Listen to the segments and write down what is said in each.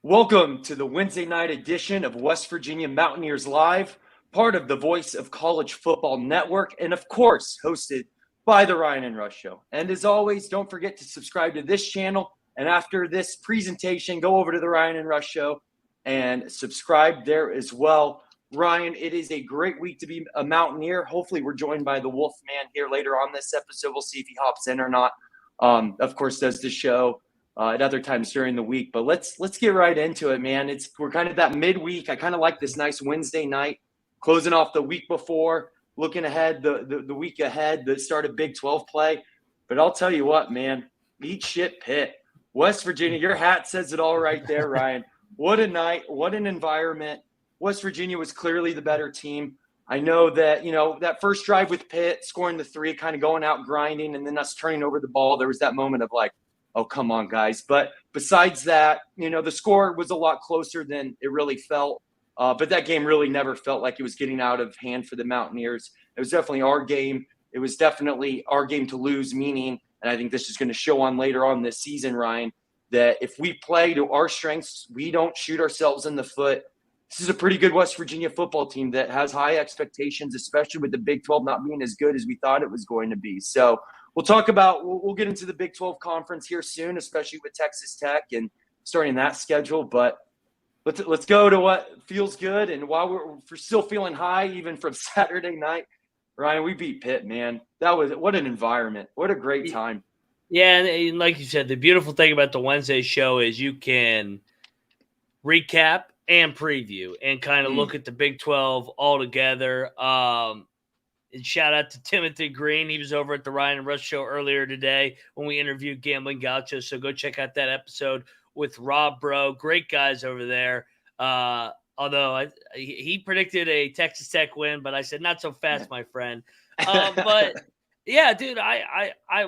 Welcome to the Wednesday night edition of West Virginia Mountaineers Live, part of the Voice of College Football Network, and of course, hosted by the Ryan and Rush Show. And as always, don't forget to subscribe to this channel. And after this presentation, go over to the Ryan and Rush Show and subscribe there as well. Ryan, it is a great week to be a Mountaineer. Hopefully, we're joined by the Wolfman here later on this episode. We'll see if he hops in or not. Of course, does the show at other times during the week. But let's get right into it, man. We're kind of that midweek. I kind of like this nice Wednesday night, closing off the week before, looking ahead, the week ahead, the start of Big 12 play. But I'll tell you what, man, eat shit Pitt. West Virginia, your hat says it all right there, Ryan. What a night, what an environment. West Virginia was clearly the better team. I know that, that first drive with Pitt, scoring the 3, kind of going out grinding, and then us turning over the ball, there was that moment of like, oh, come on, guys. But besides that, the score was a lot closer than it really felt. But that game really never felt like it was getting out of hand for the Mountaineers. It was definitely our game. It was definitely our game to lose, meaning, and I think this is going to show on later on this season, Ryan, that if we play to our strengths, we don't shoot ourselves in the foot. This is a pretty good West Virginia football team that has high expectations, especially with the Big 12 not being as good as we thought it was going to be. So we'll get into the Big 12 conference here soon, especially with Texas Tech and starting that schedule. But let's go to what feels good. And while we're still feeling high, even from Saturday night, Ryan, we beat Pitt, man. What an environment. What a great time. Yeah, and like you said, the beautiful thing about the Wednesday show is you can recap and preview and kind of look at the Big 12 all together. And shout out to Timothy Green. He was over at the Ryan and Rush Show earlier today when we interviewed Gambling Gaucho. So go check out that episode with Rob Bro. Great guys over there. Although he predicted a Texas Tech win, but I said, not so fast, my friend. But yeah, dude,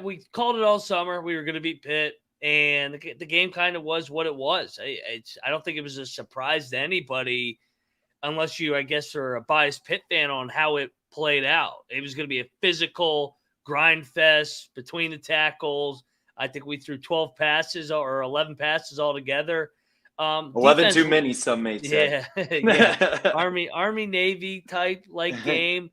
we called it all summer. We were going to beat Pitt. And the game kind of was what it was. I don't think it was a surprise to anybody unless you, I guess, are a biased Pitt fan on how it played out. It was going to be a physical grind fest between the tackles. I think we threw 12 passes or 11 passes altogether. 11 too many, some may say. Yeah. Army Navy type game.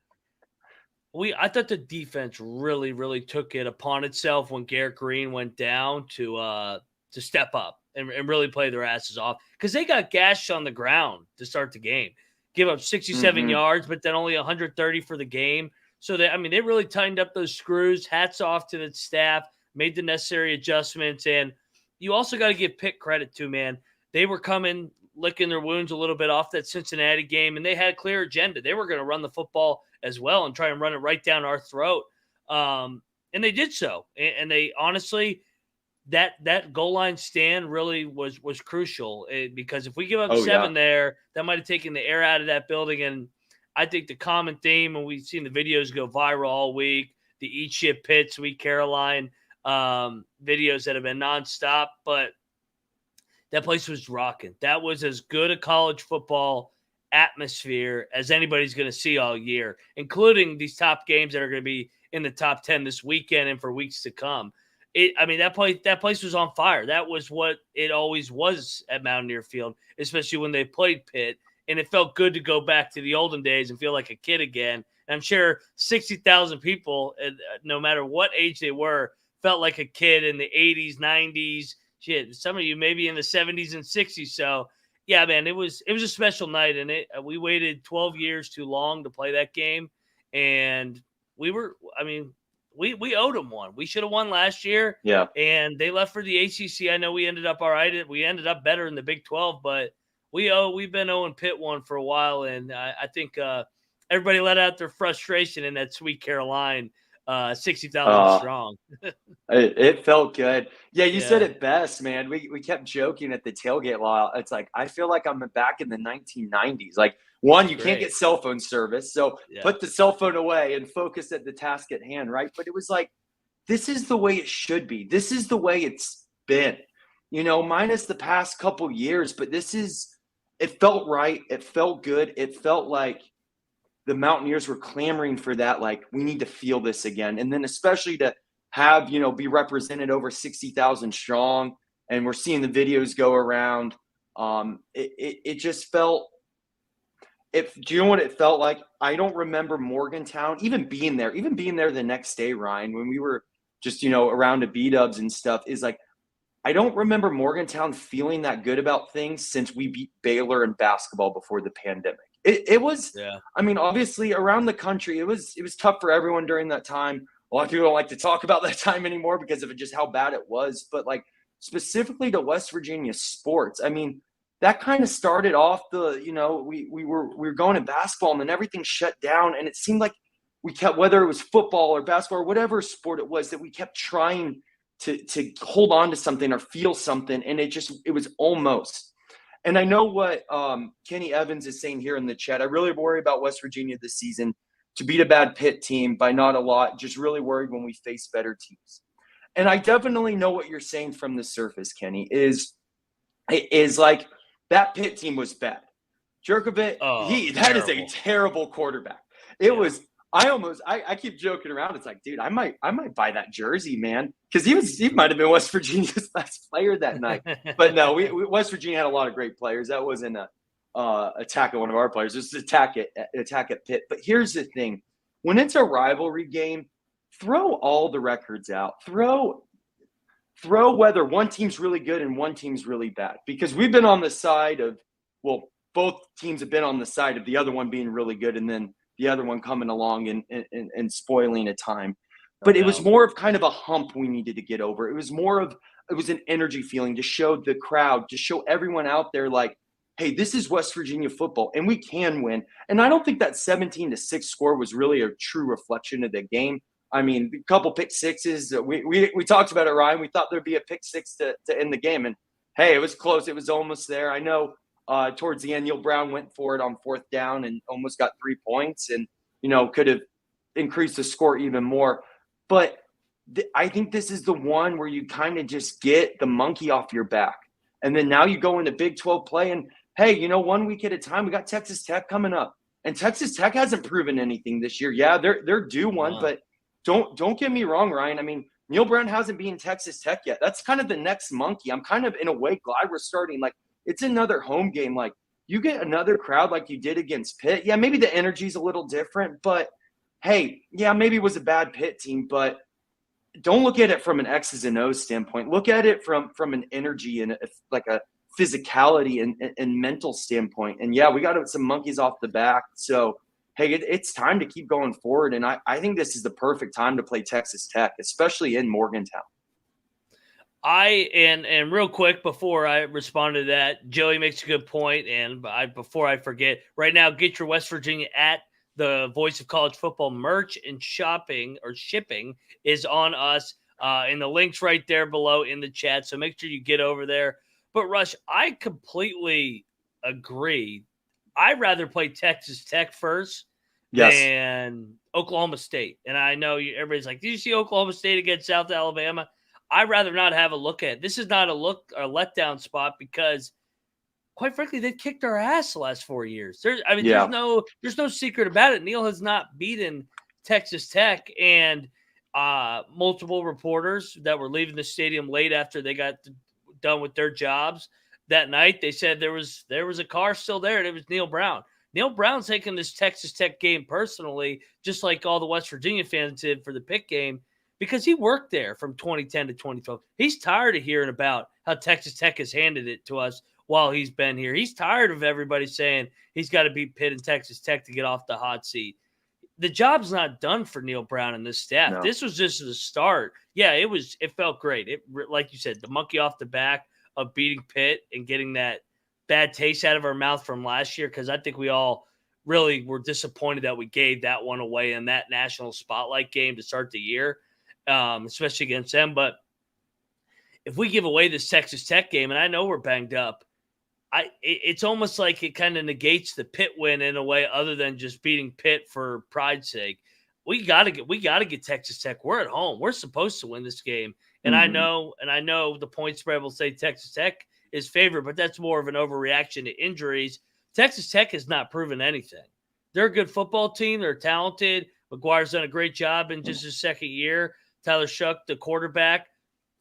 I thought the defense really, really took it upon itself when Garrett Green went down to step up and really play their asses off because they got gashed on the ground to start the game. Give up 67 yards, but then only 130 for the game. So they really tightened up those screws. Hats off to the staff, made the necessary adjustments, and you also got to give Pitt credit too, man. They were coming, licking their wounds a little bit off that Cincinnati game, and they had a clear agenda. They were going to run the football as well and try and run it right down our throat. And they did so. And they honestly, that goal line stand really was crucial because if we give up 7 there, that might have taken the air out of that building. And I think the common theme, and we've seen the videos go viral all week, the Eat Shit Pitt, Sweet Caroline videos that have been nonstop, but that place was rocking. That was as good a college football atmosphere as anybody's going to see all year, including these top games that are going to be in the top 10 this weekend and for weeks to come. That place was on fire. That was what it always was at Mountaineer Field, especially when they played Pitt. And it felt good to go back to the olden days and feel like a kid again. And I'm sure 60,000 people, no matter what age they were, felt like a kid in the 80s, 90s. Shit, some of you maybe in the 70s and 60s. So, yeah, man, it was a special night, and we waited 12 years too long to play that game, and we owed them one. We should have won last year, and they left for the ACC. I know we ended up all right. We ended up better in the Big 12, but we've been owing Pitt one for a while, and I think everybody let out their frustration in that Sweet Caroline 60,000 strong. It felt good. Yeah, you said it best, man. We kept joking at the tailgate law. It's like, I feel like I'm back in the 1990s. Like, one, you can't get cell phone service. So put the cell phone away and focus at the task at hand, right? But it was like, this is the way it should be. This is the way it's been, minus the past couple years. But it felt right. It felt good. It felt like the Mountaineers were clamoring for that. Like, we need to feel this again. And then especially to have, be represented over 60,000 strong. And we're seeing the videos go around. It just felt. Do you know what it felt like? I don't remember Morgantown even being there the next day, Ryan, when we were just, around to B-dubs and stuff, is like, I don't remember Morgantown feeling that good about things since we beat Baylor in basketball before the pandemic. It was, Yeah. I mean, obviously around the country, it was tough for everyone during that time. A lot of people don't like to talk about that time anymore because of just how bad it was. But like specifically to West Virginia sports, I mean, that kind of started off we were going to basketball and then everything shut down. And it seemed like we kept, whether it was football or basketball or whatever sport it was, that we kept trying to hold on to something or feel something. And it was almost. And I know what Kenny Evans is saying here in the chat. I really worry about West Virginia this season to beat a bad Pitt team by not a lot. Just really worried when we face better teams. And I definitely know what you're saying from the surface, Kenny, is like that Pitt team was bad. Jerkovic, that is a terrible quarterback. It was. I keep joking around. It's like, dude, I might buy that jersey, man, because he might have been West Virginia's best player that night. But no, West Virginia had a lot of great players. That wasn't a attack at one of our players. It was an attack at Pitt. But here's the thing: when it's a rivalry game, throw all the records out. Throw whether one team's really good and one team's really bad, because we've been on the side of, well, both teams have been on the side of the other one being really good and then the other one coming along and spoiling a time. But it was more of kind of a hump we needed to get over. It was an energy feeling to show the crowd, to show everyone out there like, hey, this is West Virginia football and we can win. And I don't think that 17-6 score was really a true reflection of the game. I mean, a couple pick sixes. We talked about it, Ryan. We thought there'd be a pick six to end the game. And hey, it was close. It was almost there. I know towards the end, Neil Brown went for it on 4th down and almost got 3 points and, could have increased the score even more. But I think this is the one where you kind of just get the monkey off your back. And then now you go into Big 12 play and, hey, 1 week at a time, we got Texas Tech coming up. And Texas Tech hasn't proven anything this year. Yeah, they're due one, but don't get me wrong, Ryan. I mean, Neil Brown hasn't beaten Texas Tech yet. That's kind of the next monkey. I'm kind of, in a way, glad we're starting. Like, it's another home game. Like, you get another crowd like you did against Pitt. Yeah, maybe the energy's a little different, but hey, yeah, maybe it was a bad Pitt team, but don't look at it from an X's and O's standpoint. Look at it from an energy and a physicality and mental standpoint. And yeah, we got some monkeys off the back. So, hey, it's time to keep going forward. And I think this is the perfect time to play Texas Tech, especially in Morgantown. And real quick before I respond to that, Joey makes a good point. And before I forget, right now, get your West Virginia at the Voice of College Football merch and shipping is on us. And the link's right there below in the chat. So make sure you get over there. But Rush, I completely agree. I'd rather play Texas Tech first than Oklahoma State. And I know everybody's like, did you see Oklahoma State against South Alabama? I'd rather not have a look at it. This is not a letdown spot because, quite frankly, they kicked our ass the last 4 years. There's no secret about it. Neil has not beaten Texas Tech, and multiple reporters that were leaving the stadium late after they got done with their jobs that night, they said there was a car still there, and it was Neil Brown. Neil Brown's taking this Texas Tech game personally, just like all the West Virginia fans did for the Pitt game, because he worked there from 2010 to 2012. He's tired of hearing about how Texas Tech has handed it to us while he's been here. He's tired of everybody saying he's got to beat Pitt and Texas Tech to get off the hot seat. The job's not done for Neil Brown and this staff. No. This was just the start. Yeah, it felt great. It, like you said, the monkey off the back of beating Pitt and getting that bad taste out of our mouth from last year, because I think we all really were disappointed that we gave that one away in that national spotlight game to start the year, especially against them. But if we give away this Texas Tech game, and I know we're banged up, it's almost like it kind of negates the Pitt win in a way, other than just beating Pitt for pride's sake. We gotta get Texas Tech. We're at home. We're supposed to win this game. And I know the point spread will say Texas Tech is favored, but that's more of an overreaction to injuries. Texas Tech has not proven anything. They're a good football team. They're talented. McGuire's done a great job in just his second year. Tyler Shuck, the quarterback,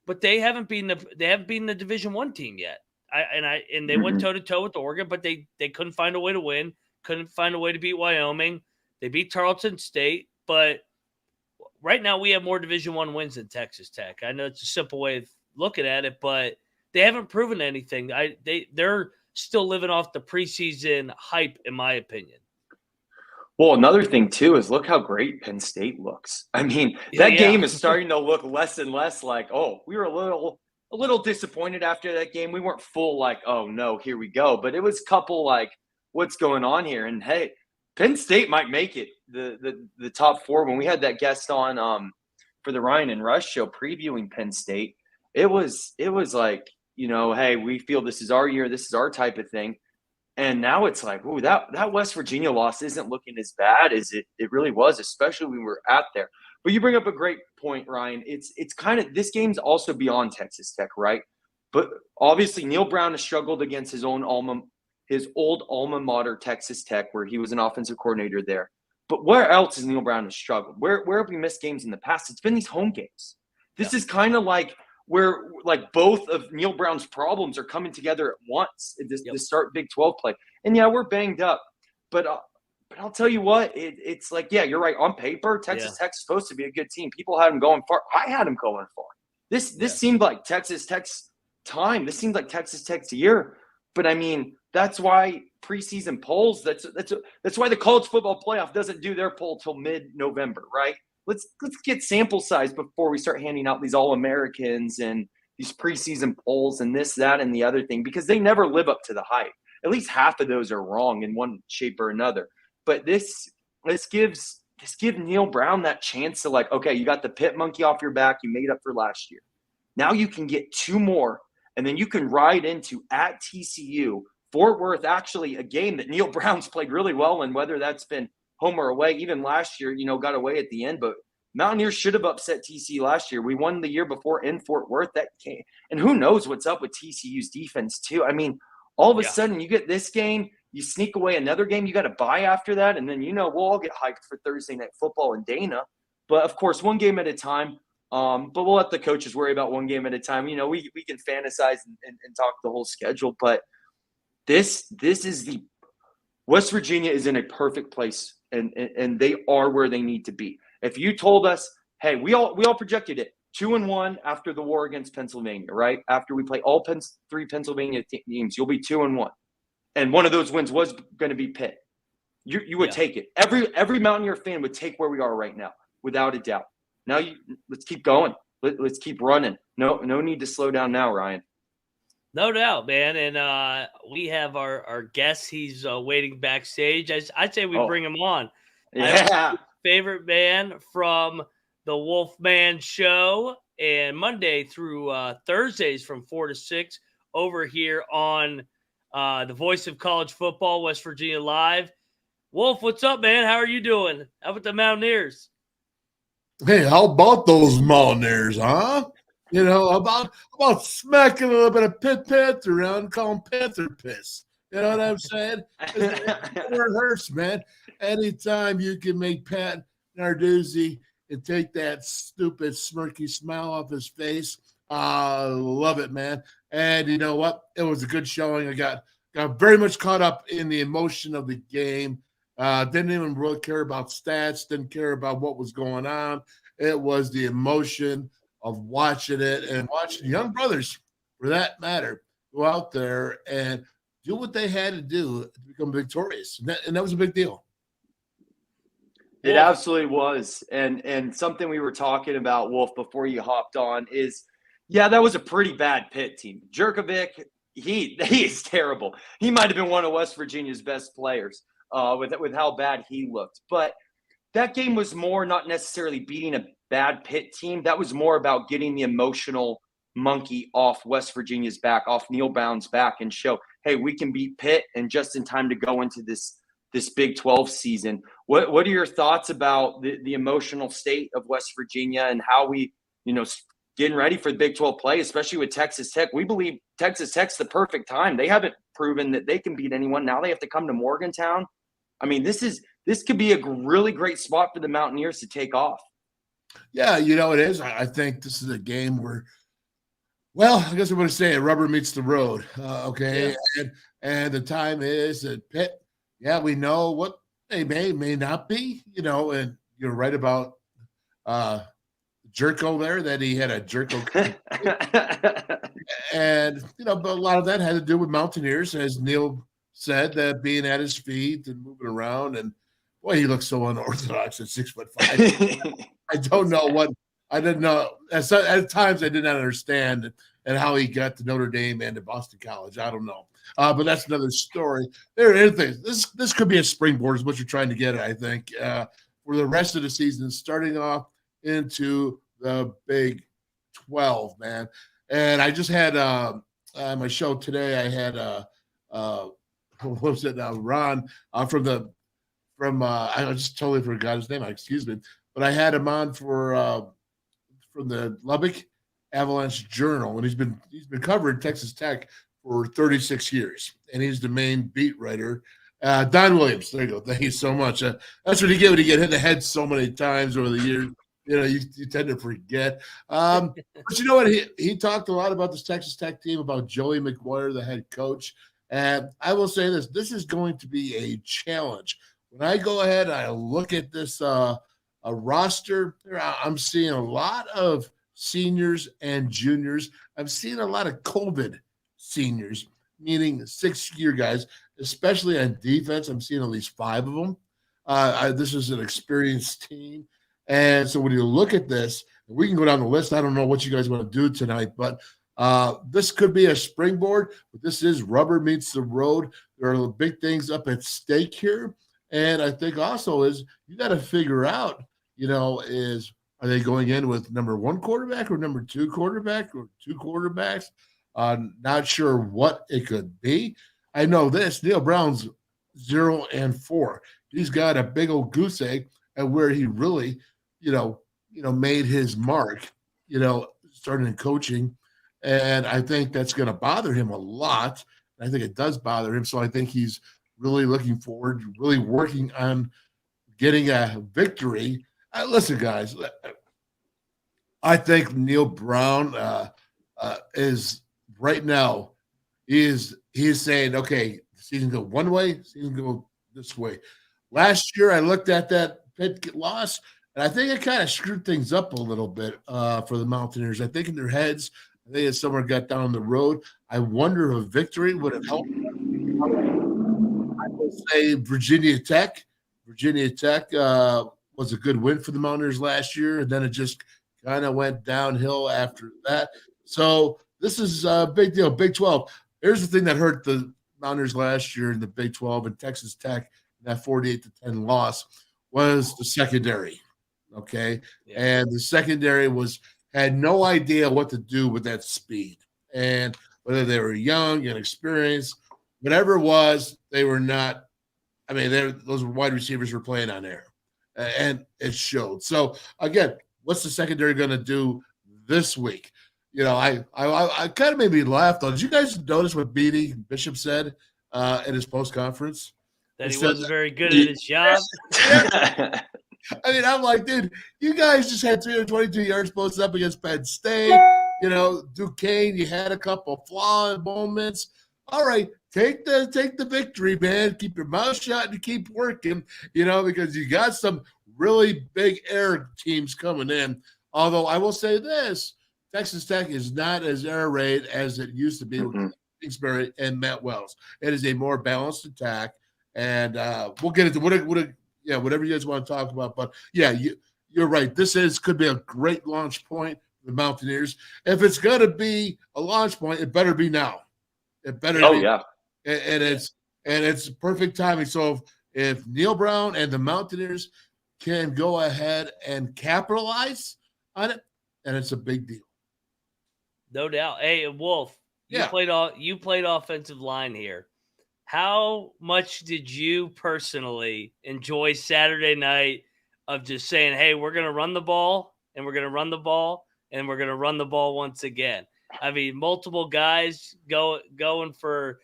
but they haven't beaten the Division I team yet. And they went toe to toe with Oregon, but they couldn't find a way to win. Couldn't find a way to beat Wyoming. They beat Tarleton State, but right now we have more Division I wins than Texas Tech. I know it's a simple way of looking at it, but they haven't proven anything. They're still living off the preseason hype, in my opinion. Well, another thing too is look how great Penn State looks. I mean, that game is starting to look less and less like, oh, we were a little disappointed after that game. We weren't full like, oh no, here we go. But it was a couple like, what's going on here? And hey, Penn State might make it the top 4. When we had that guest on for the Ryan and Rush show previewing Penn State, it was like, hey, we feel this is our year, this is our type of thing. And now it's like, ooh, that West Virginia loss isn't looking as bad as it really was, especially when we were out there. But you bring up a great point, Ryan. It's kind of – this game's also beyond Texas Tech, right? But obviously Neil Brown has struggled against his old alma mater, Texas Tech, where he was an offensive coordinator there. But where else has Neil Brown has struggled? Where have we missed games in the past? It's been these home games. This is kind of like – where like both of Neil Brown's problems are coming together at once to start Big 12 play. And yeah, we're banged up, but I'll tell you what, it's like, yeah, you're right. On paper, Texas Tech's supposed to be a good team. People had them going far. I had them going far. This seemed like Texas Tech's time. This seemed like Texas Tech's year. But I mean, that's why preseason polls. That's why the college football playoff doesn't do their poll till mid-November, right? Let's get sample size before we start handing out these All-Americans and these preseason polls and this, that, and the other thing, because they never live up to the hype. At least half of those are wrong in one shape or another. But this gives Neil Brown that chance to like, okay, you got the pit monkey off your back, you made up for last year. Now you can get 2 more, and then you can ride into at TCU, Fort Worth, actually a game that Neil Brown's played really well in, whether that's been home or away. Even last year, got away at the end, but Mountaineers should have upset TCU last year. We won the year before in Fort Worth. That came, and who knows what's up with TCU's defense too. I mean, all of a sudden you get this game, you sneak away another game, you got to buy after that, and then we'll all get hyped for Thursday Night Football in Dana. But of course, one game at a time. But we'll let the coaches worry about one game at a time. We can fantasize and talk the whole schedule, but this is the West Virginia is in a perfect place. And they are where they need to be. If you told us, hey, we all projected it 2-1 after the war against Pennsylvania, right? After we play all 3 Pennsylvania teams, you'll be 2-1, and one of those wins was going to be Pitt. You would take it. Every Mountaineer fan would take where we are right now, without a doubt. Now let's keep going. Let's keep running. No need to slow down now, Ryan. No doubt, man. And we have our guest. He's waiting backstage. I'd say we bring him on. Yeah. Favorite man from the Wolfman Show, and Monday through Thursdays from 4 to 6 over here on the Voice of College Football, West Virginia Live. Wolf, what's up, man? How are you doing? How about the Mountaineers? Hey, how about those Mountaineers, huh? About smacking a little bit of Pit Panther around, call them Panther piss. You know what I'm saying? It hurts, man. Anytime you can make Pat Narduzzi and take that stupid smirky smile off his face, love it, man. And you know what? It was a good showing. I got very much caught up in the emotion of the game. Didn't even really care about stats, didn't care about what was going on. It was the emotion of watching it and watching young brothers, for that matter, go out there and do what they had to do to become victorious. And that was a big deal. It absolutely was. And something we were talking about, Wolf, before you hopped on is, that was a pretty bad Pitt team. Jerkovic, he is terrible. He might have been one of West Virginia's best players with how bad he looked. But that game was more not necessarily beating a bad Pitt team. That was more about getting the emotional monkey off West Virginia's back, off Neil Brown's back, and show, hey, we can beat Pitt and just in time to go into this Big 12 season. What are your thoughts about the emotional state of West Virginia and how we, getting ready for the Big 12 play, especially with Texas Tech? We believe Texas Tech's the perfect time. They haven't proven that they can beat anyone. Now they have to come to Morgantown. I mean, this could be a really great spot for the Mountaineers to take off. Yeah, it is. I think this is a game where Well, I guess I'm going to say it. Rubber meets the road. Okay, Yeah. and the time is at Pitt. Yeah, we know what they may not be. And you're right about Jerko there, that he had a Jerko. And, but a lot of that had to do with Mountaineers, as Neil said, that being at his feet and moving around. And boy, he looks so unorthodox at 6'5". I don't know what I didn't know. At times, I did not understand and how he got to Notre Dame and to Boston College. I don't know, but that's another story. There are things. This could be a springboard, is what you're trying to get at, I think, for the rest of the season, starting off into the Big 12, man. And I just had my show today. I had what was it now? Ron from I just totally forgot his name. Excuse me, but I had him on from the Lubbock Avalanche Journal, and he's been covering Texas Tech for 36 years, and he's the main beat writer. Don Williams, there you go. Thank you so much. That's what you get when you get hit in the head so many times over the years. You tend to forget. But you know what? He talked a lot about this Texas Tech team, about Joey McGuire, the head coach. And I will say this is going to be a challenge. When I go ahead and I look at this a roster, I'm seeing a lot of seniors and juniors. I'm seeing a lot of COVID seniors, meaning 6-year guys, especially on defense. I'm seeing at least 5 of them. This is an experienced team. And so when you look at this, we can go down the list. I don't know what you guys want to do tonight, but this could be a springboard. But this is rubber meets the road. There are big things up at stake here. And I think also is you got to figure out, are they going in with number 1 quarterback or number 2 quarterback or 2 quarterbacks? Not sure what it could be. I know this, Neil Brown's 0-4. He's got a big old goose egg at where he really, made his mark, starting in coaching. And I think that's going to bother him a lot. I think it does bother him. So I think he's really looking forward, really working on getting a victory. Listen, guys, I think Neil Brown is right now, he is saying, okay, the season go one way, season go this way. Last year, I looked at that Pitt loss, and I think it kind of screwed things up a little bit for the Mountaineers. I think in their heads, I think if someone got down the road, I wonder if a victory would have helped. I would say Virginia Tech. Virginia Tech was a good win for the Mountaineers last year, and then it just kind of went downhill after that. So this is a big deal. Big 12. Here's the thing that hurt the Mountaineers last year in the Big 12 and Texas Tech, that 48-10 loss, was the secondary. Okay. Yeah. And the secondary had no idea what to do with that speed. And whether they were young, inexperienced, whatever it was, they were not. I mean, those wide receivers were playing on air, and it showed. So again, what's the secondary going to do this week? I kind of made me laugh though. Did you guys notice what Beatty Bishop said at his post conference? That he wasn't very good at his job. I mean, I'm like, dude, you guys just had 322 yards posted up against Penn State. Duquesne, you had a couple flawed moments. All right, take the victory, man. Keep your mouth shut and keep working, because you got some really big air teams coming in. Although I will say this, Texas Tech is not as air raid as it used to be with Kingsbury and Matt Wells. It is a more balanced attack, and we'll get into whatever you guys want to talk about. But yeah, you're right. This could be a great launch point for the Mountaineers. If it's going to be a launch point, it better be now. It better. Oh be. yeah. And it's perfect timing. So if Neil Brown and the Mountaineers can go ahead and capitalize on it, and it's a big deal. No doubt. Hey, Wolf, you played offensive line here. How much did you personally enjoy Saturday night of just saying, hey, we're going to run the ball, and we're going to run the ball, and we're going to run the ball once again? I mean, multiple guys going for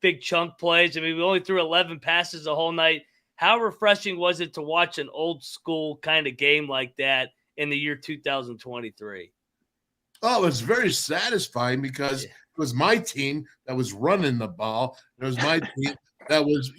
big chunk plays. I mean, we only threw 11 passes the whole night. How refreshing was it to watch an old school kind of game like that in the year 2023? Oh, it was very satisfying because it was my team that was running the ball. It was my team that was,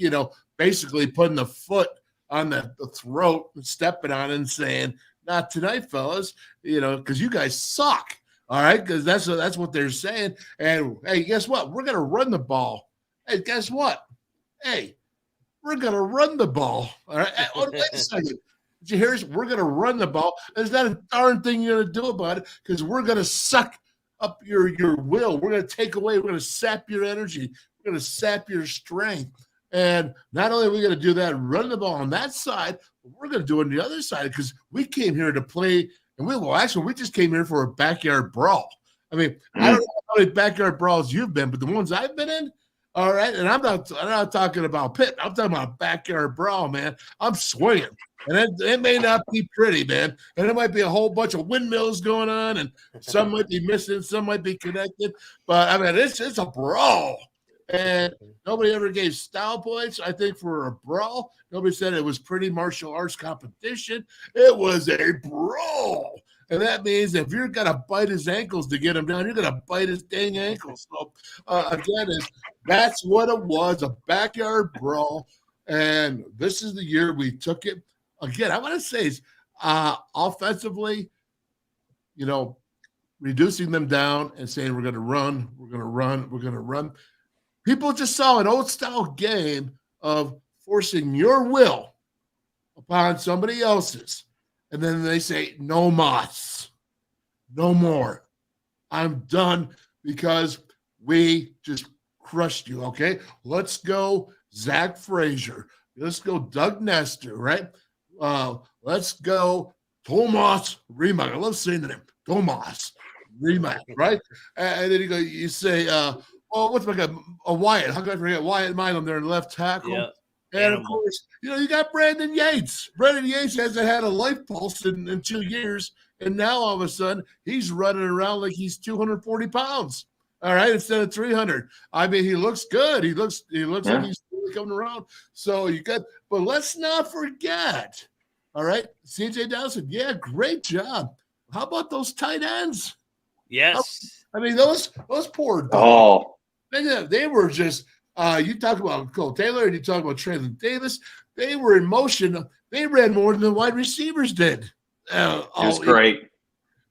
basically putting the foot on the throat and stepping on it and saying, "Not tonight, fellas," because you guys suck. All right, because that's what they're saying. And hey, guess what? We're gonna run the ball. Hey, guess what? Hey, we're gonna run the ball. All right. Wait a second. Did you hear us? We're gonna run the ball. There's not a darn thing you're gonna do about it because we're gonna suck up your will. We're gonna take away. We're gonna sap your energy. We're gonna sap your strength. And not only are we gonna do that, run the ball on that side, but we're gonna do it on the other side because we came here to play. And we just came here for a backyard brawl. I mean, I don't know how many backyard brawls you've been, but the ones I've been in, all right. And I'm not talking about pit. I'm talking about backyard brawl, man. I'm swinging, and it may not be pretty, man. And it might be a whole bunch of windmills going on, and some might be missing, some might be connected. But I mean, it's a brawl, and nobody ever gave style points. I think for a brawl, nobody said it was pretty martial arts competition. It was a brawl. And that means if you're going to bite his ankles to get him down, you're going to bite his dang ankles. So, again, that's what it was, a backyard brawl. And this is the year we took it. Again, I want to say is offensively, reducing them down and saying we're going to run, we're going to run, we're going to run. People just saw an old-style game of forcing your will upon somebody else's. And then they say, no mas, no more. I'm done because we just crushed you, okay? Let's go Zach Frazier. Let's go Doug Nestor, right? Let's go Tomas Remak. I love saying the name, Tomas Remak, right? And then you say, what's my guy? Wyatt. How could I forget Wyatt Milam there in left tackle? Yeah. And of course, you got Brandon Yates. Brandon Yates hasn't had a life pulse in 2 years, and now all of a sudden he's running around like he's 240 pounds. All right, instead of 300. I mean, he looks good. He looks like he's really coming around. So but let's not forget. All right, CJ Dawson. Yeah, great job. How about those tight ends? Yes. I mean, those poor dogs. They were just. You talk about Cole Taylor and you talk about Traylon Davis. They were in motion. They ran more than the wide receivers did. It was great.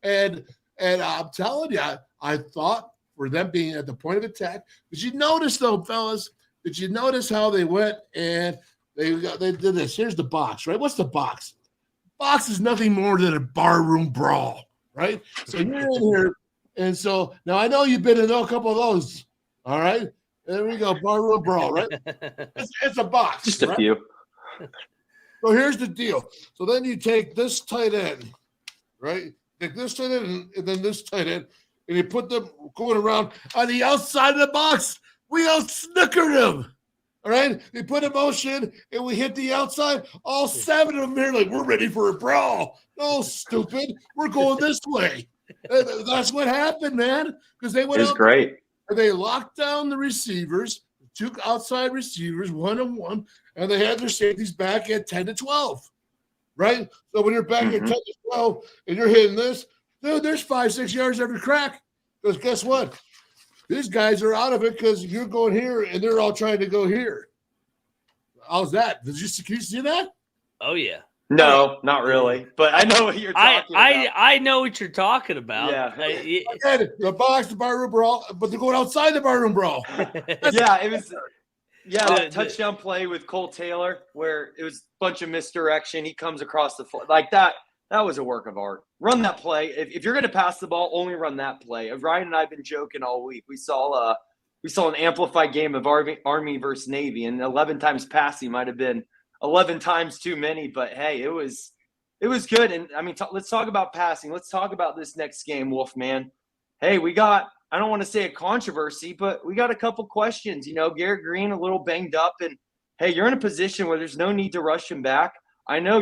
And I'm telling you, I thought for them being at the point of attack. Did you notice, though, fellas? Did you notice how they went and they did this? Here's the box, right? What's the box? Box is nothing more than a barroom brawl, right? So you're in here. And so now I know you've been in a couple of those, all right? There we go, barroom brawl, right? It's a box. Just a few. So here's the deal. So then you take this tight end, right? Take this tight end and then this tight end, and you put them going around on the outside of the box. We out-snookered them, all right? We put a motion, and we hit the outside. All 7 of them here like, we're ready for a brawl. No, stupid. We're going this way. That's what happened, man, because they went It was great. They locked down the receivers, 2 outside receivers, 1-on-1, and they had their safeties back at 10 to 12, right? So when you're back at 10 to 12 and you're hitting this, dude, there's 5-6 yards every crack. Because guess what? These guys are out of it because you're going here and they're all trying to go here. How's that? Can you see that? Oh, yeah. No, not really. But I know what you're talking about. I know what you're talking about. Yeah. Again, the box, the barroom brawl, but they're going outside the barroom brawl. Yeah, it was. Yeah, that touchdown play with Cole Taylor where it was a bunch of misdirection. He comes across the floor like that. That was a work of art. Run that play. If you're going to pass the ball, only run that play. Ryan and I have been joking all week. We saw an amplified game of Army versus Navy, and 11 times passing might have been 11 times too many, but hey, it was good. And I mean, let's talk about passing. Let's talk about this next game, Wolfman. Hey, I don't want to say a controversy, but we got a couple questions. Garrett Green a little banged up, and hey, you're in a position where there's no need to rush him back. I know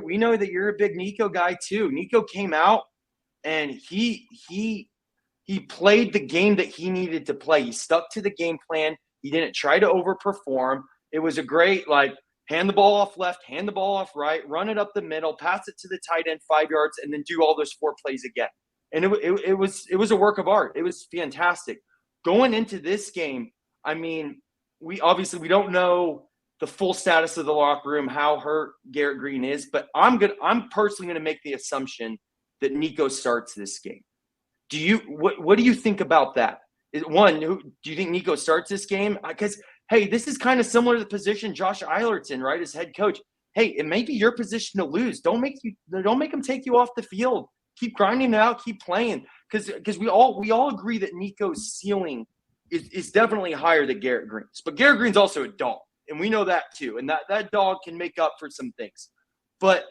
we know that you're a big Nico guy too. Nico came out and he played the game that he needed to play. He stuck to the game plan. He didn't try to overperform. It was a great, hand the ball off left, hand the ball off right, run it up the middle, pass it to the tight end 5 yards, and then do all those 4 plays again. and it was a work of art. It was fantastic. Going into this game, I mean, we don't know the full status of the locker room, how hurt Garrett Green is, but I'm personally gonna make the assumption that Nico starts this game. What do you think about that? Do you think Nico starts this game? Because hey, this is kind of similar to the position Josh Eilertson, right, as head coach. Hey, it may be your position to lose. Don't make them take you off the field. Keep grinding it out. Keep playing. Because we all agree that Nico's ceiling is definitely higher than Garrett Green's. But Garrett Green's also a dog, and we know that too. And that dog can make up for some things. But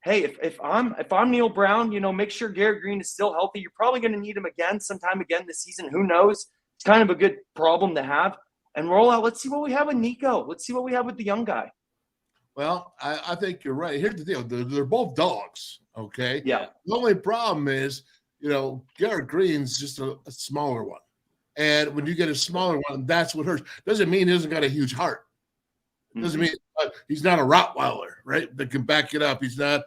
hey, if I'm Neil Brown, make sure Garrett Green is still healthy. You're probably going to need him sometime again this season. Who knows? It's kind of a good problem to have. And roll out. Let's see what we have with Nico. Let's see what we have with the young guy. Well, I think you're right. Here's the deal. They're both dogs, okay? Yeah. The only problem is, Garrett Green's just a smaller one. And when you get a smaller one, that's what hurts. Doesn't mean he doesn't got a huge heart. Doesn't mean he's not a Rottweiler, right, that can back it up. He's not,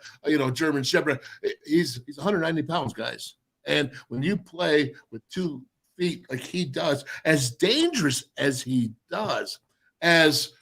German Shepherd. He's 190 pounds, guys. And when you play with 2 feet like he does, as dangerous as he does, as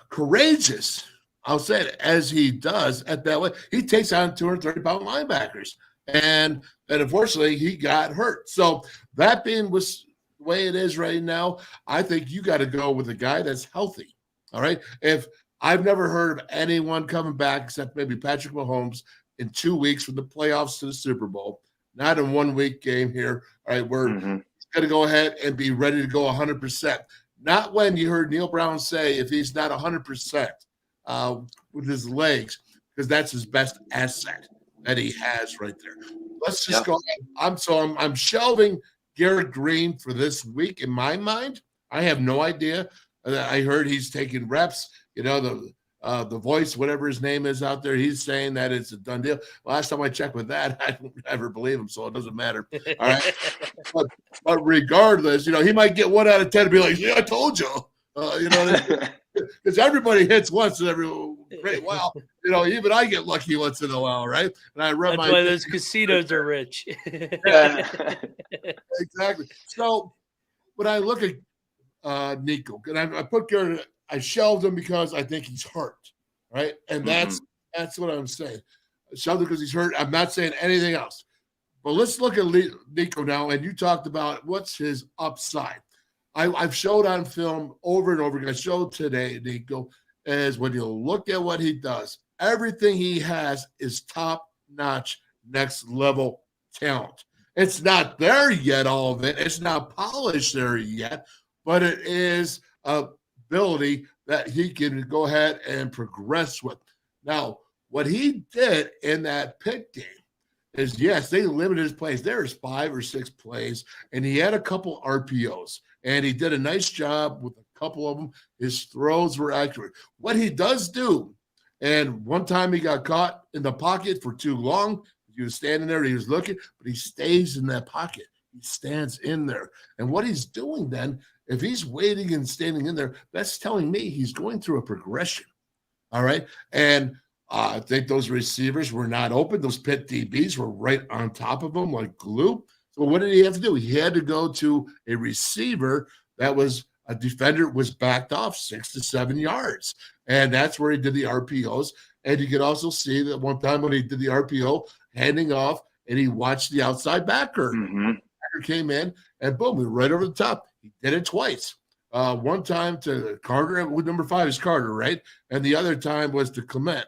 courageous, I'll say it, as he does at that way, he takes on 230-pound linebackers. And unfortunately, he got hurt. So that being the way it is right now, I think you got to go with a guy that's healthy. All right. If I've never heard of anyone coming back except maybe Patrick Mahomes in 2 weeks from the playoffs to the Super Bowl, not in 1 week game here. All right. We're going to go ahead and be ready to go 100%. Not when you heard Neil Brown say if he's not 100% with his legs, because that's his best asset that he has right there. Let's just go ahead. I'm shelving Garrett Green for this week in my mind. I have no idea. I heard he's taking reps. The voice, whatever his name is out there, he's saying that it's a done deal. Last time I checked with that, I don't ever believe him, so it doesn't matter. All right. but regardless, he might get 1 out of 10 and be like, yeah, I told you. Because everybody hits once in every great while. Even I get lucky once in a while, right? And I rub That's why those casinos are rich. Exactly. So when I look at Nico, and I put Garrett, I shelved him because I think he's hurt, right? And that's what I'm saying. I shelved him because he's hurt. I'm not saying anything else. But let's look at Nico now. And you talked about what's his upside. I've showed on film over and over again. I showed today, Nico, is when you look at what he does, everything he has is top-notch, next-level talent. It's not there yet, all of it. It's not polished there yet, but it is ability that he can go ahead and progress with. Now, what he did in that pick game is, yes, they limited his plays. There's 5 or 6 plays, and he had a couple RPOs, and he did a nice job with a couple of them. His throws were accurate. What he does do, and one time he got caught in the pocket for too long. He was standing there, he was looking, but he stays in that pocket. He stands in there. And what he's doing then, if he's waiting and standing in there, that's telling me he's going through a progression. All right. And I think those receivers were not open. Those pit DBs were right on top of him like glue. So what did he have to do? He had to go to a receiver that was a defender was backed off 6 to 7 yards. And that's where he did the RPOs. And you can also see that one time when he did the RPO, handing off, and he watched the outside backer. Backer came in, and boom, we were right over the top. He did it twice. One time to Carter, with number 5 is Carter, right? And the other time was to Clement.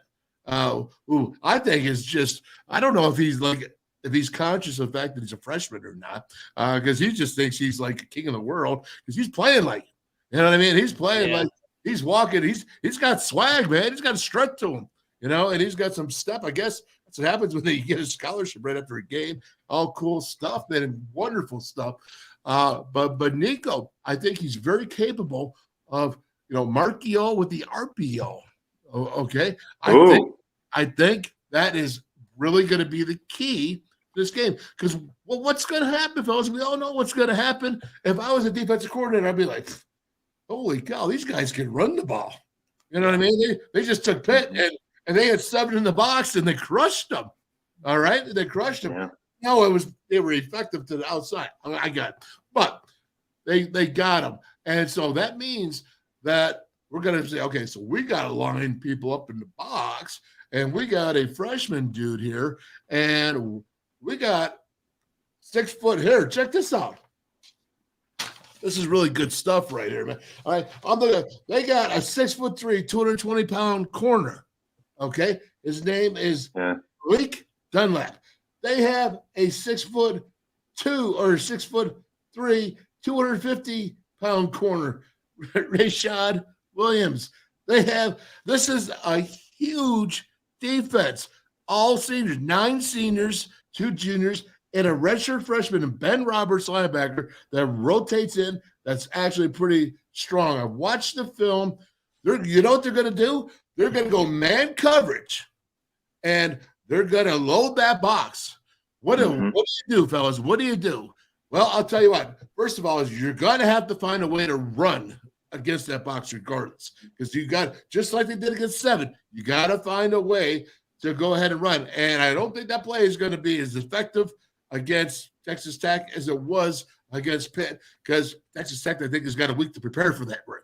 Who I think is just, I don't know if he's conscious of the fact that he's a freshman or not, because he just thinks he's like king of the world because he's playing like, you know what I mean? He's playing like he's walking. He's got swag, man. He's got a strut to him, and he's got some step. I guess that's what happens when you get a scholarship right after a game. All cool stuff, man, and wonderful stuff. But Nico, I think he's very capable of, Markio with the RPO. Okay. I think that is really going to be the key to this game. Because what's going to happen, fellas? We all know what's going to happen. If I was a defensive coordinator, I'd be like, holy cow, these guys can run the ball. You know what I mean? They just took Pitt and they had 7 in the box and they crushed them. All right? They crushed them. Yeah. No, they were effective to the outside. I got it. But they got him. And so that means that we're going to say, okay, so we got to line people up in the box, and we got a freshman dude here, and we got 6 foot here. Check this out. This is really good stuff right here, man. All right, they got a 6'3", 220-pound corner. Okay, his name is Malik Dunlap. They have a 6'2" or 6'3", 250-pound corner, Rashad Williams. This is a huge defense. All seniors, 9 seniors, 2 juniors, and a redshirt freshman, and Ben Roberts, linebacker, that rotates in. That's actually pretty strong. I've watched the film. You know what they're going to do? They're going to go man coverage, and they're going to load that box. What do you do, fellas? What do you do? Well, I'll tell you what. First of all, is you're going to have to find a way to run against that box regardless, because you got, just like they did against 7, you got to find a way to go ahead and run. And I don't think that play is going to be as effective against Texas Tech as it was against Pitt, because Texas Tech, I think, has got a week to prepare for that run.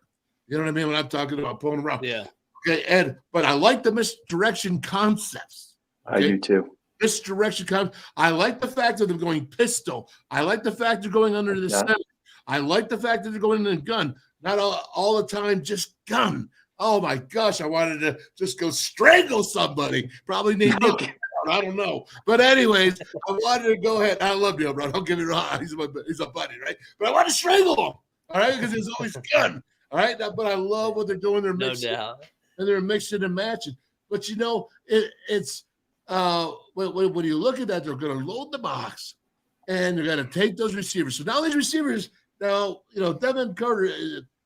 You know what I mean? When I'm talking about pulling around. Yeah. Okay, but I like the misdirection concepts. Okay? I do too. Misdirection concepts. I like the fact that they're going pistol. I like the fact they're going under the center. I like the fact that they're going in the gun. Not all the time, just gun. Oh my gosh, I wanted to just go strangle somebody. Probably need me. I don't know. But anyways, I wanted to go ahead. I love you, bro. Don't get me wrong. He's a buddy, right? But I want to strangle him, all right? Because there's always gun, all right? But I love what they're doing. They're mixing, and they're mixing and matching. But, you know, it's when you look at that, they're going to load the box, and they're going to take those receivers. So now these receivers, Devin Carter,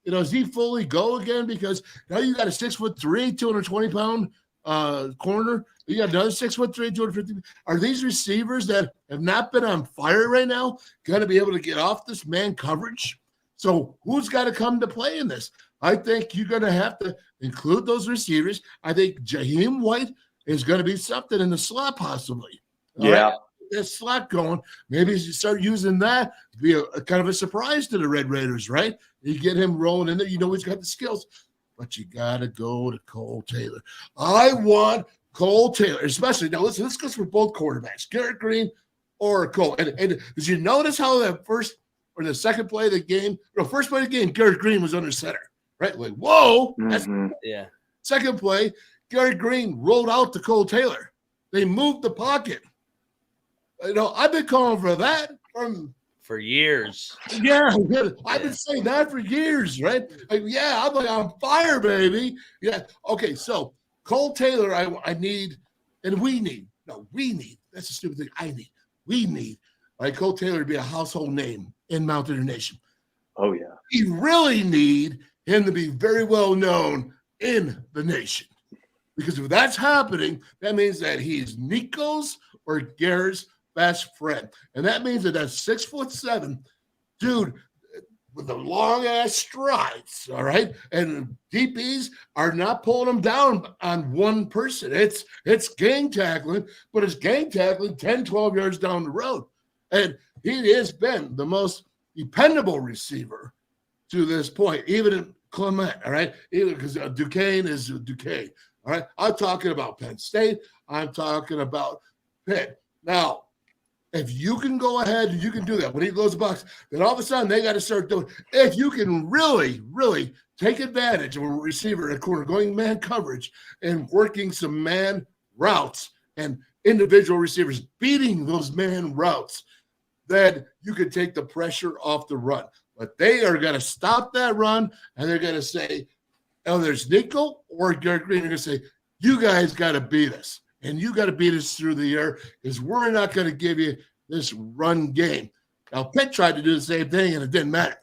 does he fully go again? Because now you got a 6'3", 220-pound corner. You got another 6'3", 250. Are these receivers that have not been on fire right now going to be able to get off this man coverage? So who's got to come to play in this? I think you're going to have to include those receivers. I think Jaheim White is going to be something in the slot possibly. Yeah. That slot going. Maybe you start using that to be a kind of a surprise to the Red Raiders, right? You get him rolling in there. You know he's got the skills. But you got to go to Cole Taylor. I want Cole Taylor, especially. Now, listen, this goes for both quarterbacks, Garrett Green or Cole. And did you notice how that first or the second play of the game, first play of the game, Garrett Green was under center, right? Like, whoa. Yeah. Second play, Garrett Green rolled out to Cole Taylor. They moved the pocket. I've been calling for that for years. Yeah, I've been saying that for years, right? I'm like on fire, baby. Yeah. Okay, so Cole Taylor, I need, and we need. That's a stupid thing. We need Cole Taylor to be a household name in Mountaineer Nation. Oh, yeah. We really need him to be very well known in the nation. Because if that's happening, that means that he's Nico's or Garrett's best friend. And that means that 6'7" dude with the long ass strides, all right? And DBs are not pulling him down on one person. It's gang tackling, but it's gang tackling 10, 12 yards down the road. And he has been the most dependable receiver to this point, even in Clement, all right? Even because Duquesne is Duquesne, all right? I'm talking about Penn State. I'm talking about Pitt. Now, if you can go ahead and you can do that, when he loads the box, then all of a sudden they got to start doing. If you can really, really take advantage of a receiver in a corner, going man coverage and working some man routes and individual receivers beating those man routes, then you can take the pressure off the run. But they are going to stop that run, and they're going to say, there's Nico or Garrett Green. They're going to say, you guys got to beat us. And you got to beat us through the air because we're not going to give you this run game. Now, Pitt tried to do the same thing, and it didn't matter.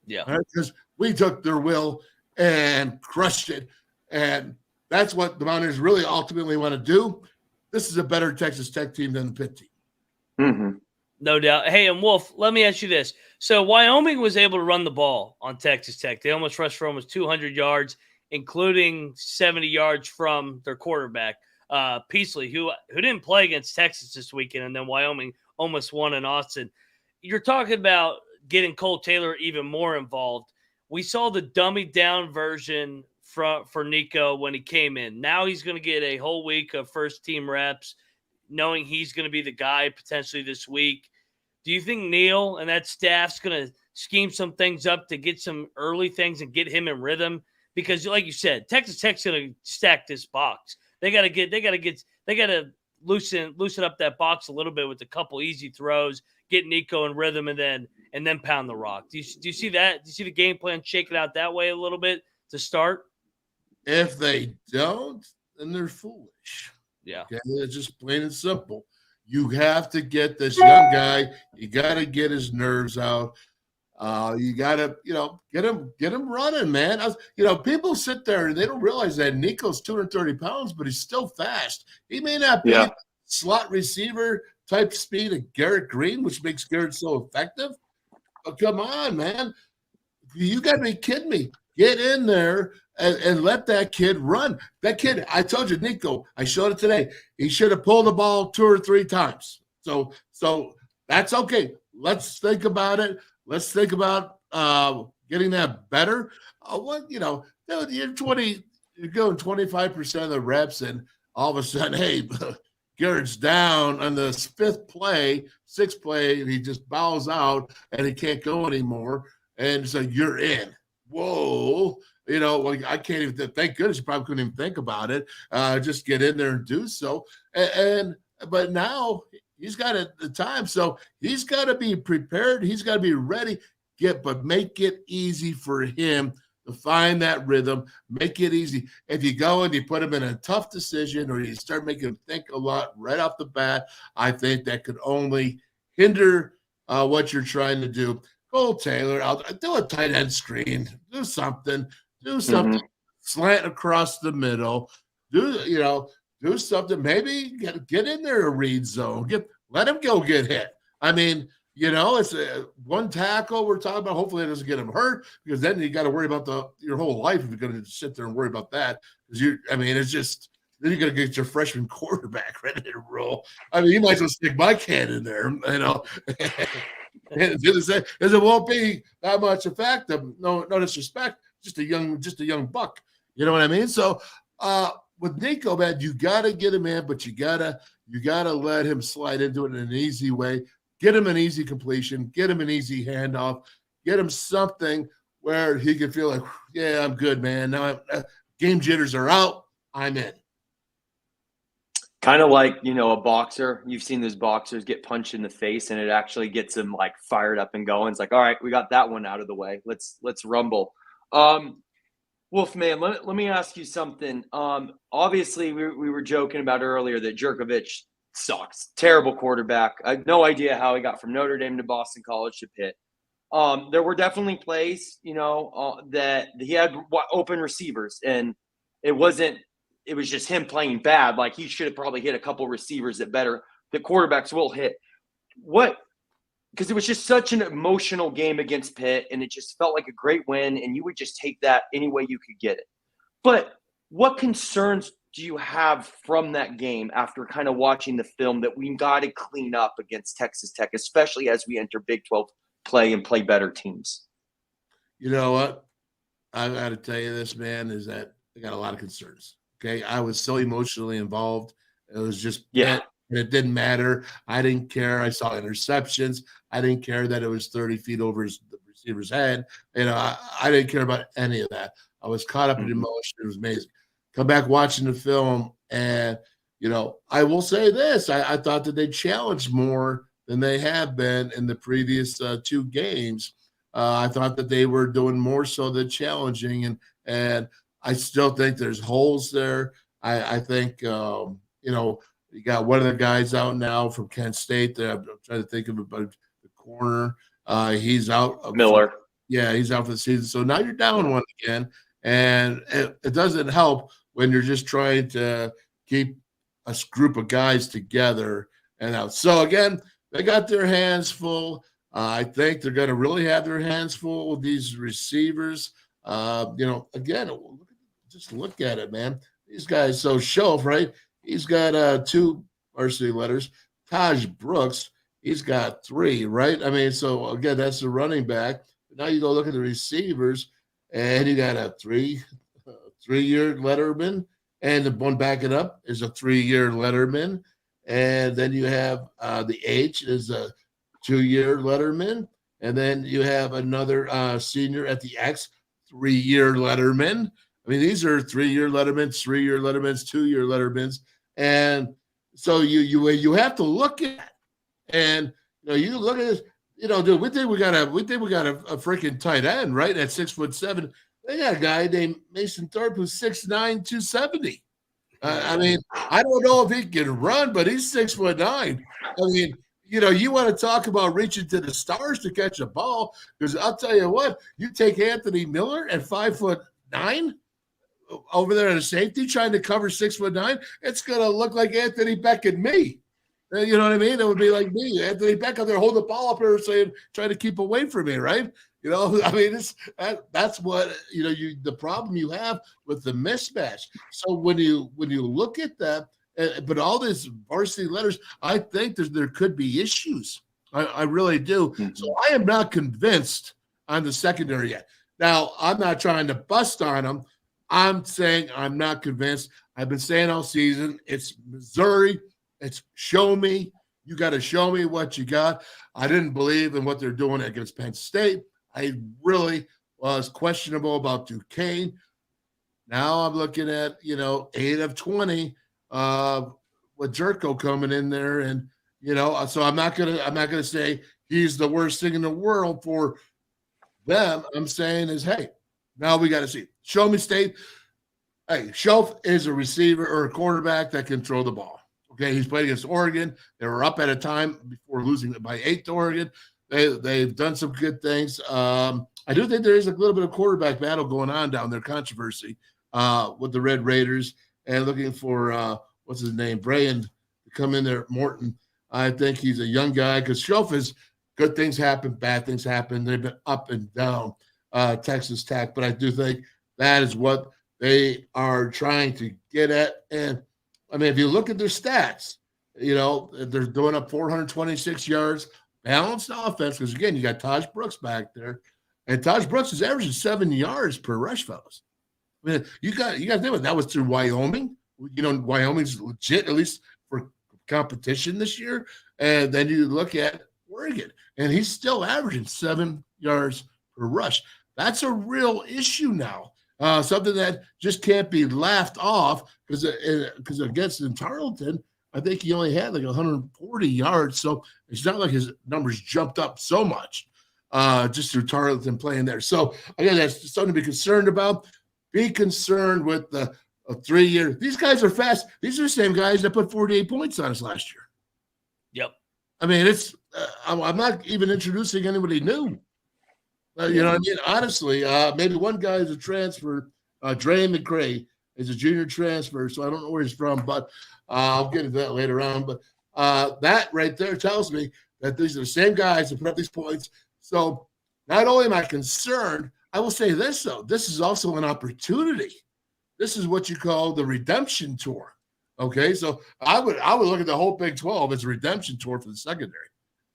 Yeah. Because we took their will and crushed it. And that's what the Mountaineers really ultimately want to do. This is a better Texas Tech team than the Pitt team. Mm-hmm. No doubt. Hey, and Wolf, let me ask you this. So Wyoming was able to run the ball on Texas Tech. They almost rushed for almost 200 yards, including 70 yards from their quarterback. Peasley, who didn't play against Texas this weekend, and then Wyoming almost won in Austin. You're talking about getting Cole Taylor even more involved. We saw the dummied down version for Nico when he came in. Now he's going to get a whole week of first team reps, knowing he's going to be the guy potentially this week. Do you think Neil and that staff's going to scheme some things up to get some early things and get him in rhythm? Because like you said, Texas Tech's going to stack this box. They got to loosen up that box a little bit with a couple easy throws, get Nico in rhythm, and then pound the rock. Do you see that? Do you see the game plan shaking out that way a little bit to start? If they don't, then they're foolish. Yeah. Okay? It's just plain and simple. You have to get this young guy. You got to get his nerves out. You got to, get him running, man. People sit there and they don't realize that Nico's 230 pounds, but he's still fast. He may not be slot receiver type speed of Garrett Green, which makes Garrett so effective. But come on, man. You got to be kidding me. Get in there and let that kid run. That kid, I told you, Nico, I showed it today. He should have pulled the ball 2 or 3 times. So that's okay. Let's think about it. Let's think about getting that better. Dude, you're going 25% of the reps, and all of a sudden, hey, Garrett's down on the 6th play, and he just bows out, and he can't go anymore. And so you're in. Whoa. I can't even, thank goodness you probably couldn't even think about it. Just get in there and do so. But now he's got the time. So he's got to be prepared. He's got to be ready. But make it easy for him to find that rhythm. Make it easy. If you go and you put him in a tough decision or you start making him think a lot right off the bat, I think that could only hinder what you're trying to do. Cole Taylor, I'll do a tight end screen. Do something. Slant across the middle. Do something. Maybe get in there a read zone. Let him go get hit. I mean, it's one tackle we're talking about. Hopefully it doesn't get him hurt, because then you got to worry about your whole life if you're going to sit there and worry about that. It's just then you're going to get your freshman quarterback ready to roll. I mean, you might as well stick my can in there, because it won't be that much effect. No disrespect, just a young buck. You know what I mean? So with Nico, man, you got to get him in, but you gotta let him slide into it in an easy way. Get him an easy completion. Get him an easy handoff. Get him something where he can feel like, yeah, I'm good, man. Now game jitters are out. I'm in. Kind of like, a boxer. You've seen those boxers get punched in the face, and it actually gets them like fired up and going. It's like, all right, we got that one out of the way. Let's rumble. Wolfman, let me ask you something. Obviously, we were joking about earlier that Jerkovich sucks. Terrible quarterback. I have no idea how he got from Notre Dame to Boston College to Pitt. There were definitely plays, that he had open receivers, and it was just him playing bad. Like, he should have probably hit a couple receivers that quarterbacks will hit. Because it was just such an emotional game against Pitt, and it just felt like a great win, and you would just take that any way you could get it. But what concerns do you have from that game after kind of watching the film that we got to clean up against Texas Tech, especially as we enter Big 12 play and play better teams? You know what? I got to tell you this, man, is that I got a lot of concerns. Okay. I was so emotionally involved. It was just, and it didn't matter. I didn't care. I saw interceptions. I didn't care that it was 30 feet over the receiver's head. I didn't care about any of that. I was caught up in emotion. It was amazing. Come back watching the film, and, I will say this. I thought that they challenged more than they have been in the previous 2 games. I thought that they were doing more so than challenging, and I still think there's holes there. I think, you got one of the guys out now from Kent State. I'm trying to think of about the corner. He's out. Miller. He's out for the season. So now you're down one again, and it doesn't help when you're just trying to keep a group of guys together and out. So again, they got their hands full. I think they're going to really have their hands full with these receivers. Again, just look at it, man. These guys. So Schoaf, right? He's got 2 varsity letters. Taj Brooks, he's got 3, right? I mean, so again, that's the running back. Now you go look at the receivers, and you got a 3-year letterman, and the one backing up is a 3-year letterman, and then you have the H is a 2-year letterman, and then you have another senior at the X, 3-year letterman. I mean, these are 3-year lettermans, 3-year lettermans, 2-year lettermans, and so you have to look at, and you look at this. Dude, we think we got a freaking tight end, right? At 6'7". They got a guy named Mason Thorpe who's 6'9", 270. I mean, I don't know if he can run, but he's 6'9". I mean, you want to talk about reaching to the stars to catch a ball, because I'll tell you what, you take Anthony Miller at 5'9" over there at a safety trying to cover 6'9", it's gonna look like Anthony Beck and me. You know what I mean? It would be like me, Anthony Beck, out there holding the ball up here, saying, trying to keep away from me, right? I mean, that's what the problem you have with the mismatch. So when you look at that, but all these varsity letters, I think there could be issues. I really do. Mm-hmm. So I am not convinced on the secondary yet. Now, I'm not trying to bust on them. I'm saying I'm not convinced. I've been saying all season, it's Missouri. It's show me. You got to show me what you got. I didn't believe in what they're doing against Penn State. I really was questionable about Duquesne. Now I'm looking at 8 of 20 with Jerko coming in there, and so I'm not gonna say he's the worst thing in the world for them. I'm saying is, hey, now we got to see. Show me State. Hey, Shelf is a receiver or a quarterback that can throw the ball. Okay, he's played against Oregon. They were up at a time before losing by 8 to Oregon. They've done some good things. I do think there is a little bit of quarterback battle going on down there, controversy with the Red Raiders, and looking for what's his name, Brayan, to come in there. Morton, I think he's a young guy, because Shelf is good things happen, bad things happen. They've been up and down, Texas Tech, but I do think that is what they are trying to get at. And I mean, if you look at their stats, they're doing up 426 yards, balanced offense, because, again, you got Taj Brooks back there, and Taj Brooks is averaging 7 yards per rush, fellas. I mean, you got to think about it. That was through Wyoming. Wyoming's legit, at least for competition this year. And then you look at Oregon, and he's still averaging 7 yards per rush. That's a real issue now. Something that just can't be laughed off, because against in Tarleton, I think he only had like 140 yards. So it's not like his numbers jumped up so much just through Tarleton playing there. So, again, that's something to be concerned about. Be concerned with a 3-year. These guys are fast. These are the same guys that put 48 points on us last year. Yep. I mean, I'm not even introducing anybody new. You know what I mean? Honestly, maybe one guy is a transfer. Dre McCray is a junior transfer, so I don't know where he's from, but I'll get into that later on. But that right there tells me that these are the same guys that put up these points. So not only am I concerned, I will say this, though. This is also an opportunity. This is what you call the redemption tour. Okay, so I would look at the whole Big 12 as a redemption tour for the secondary.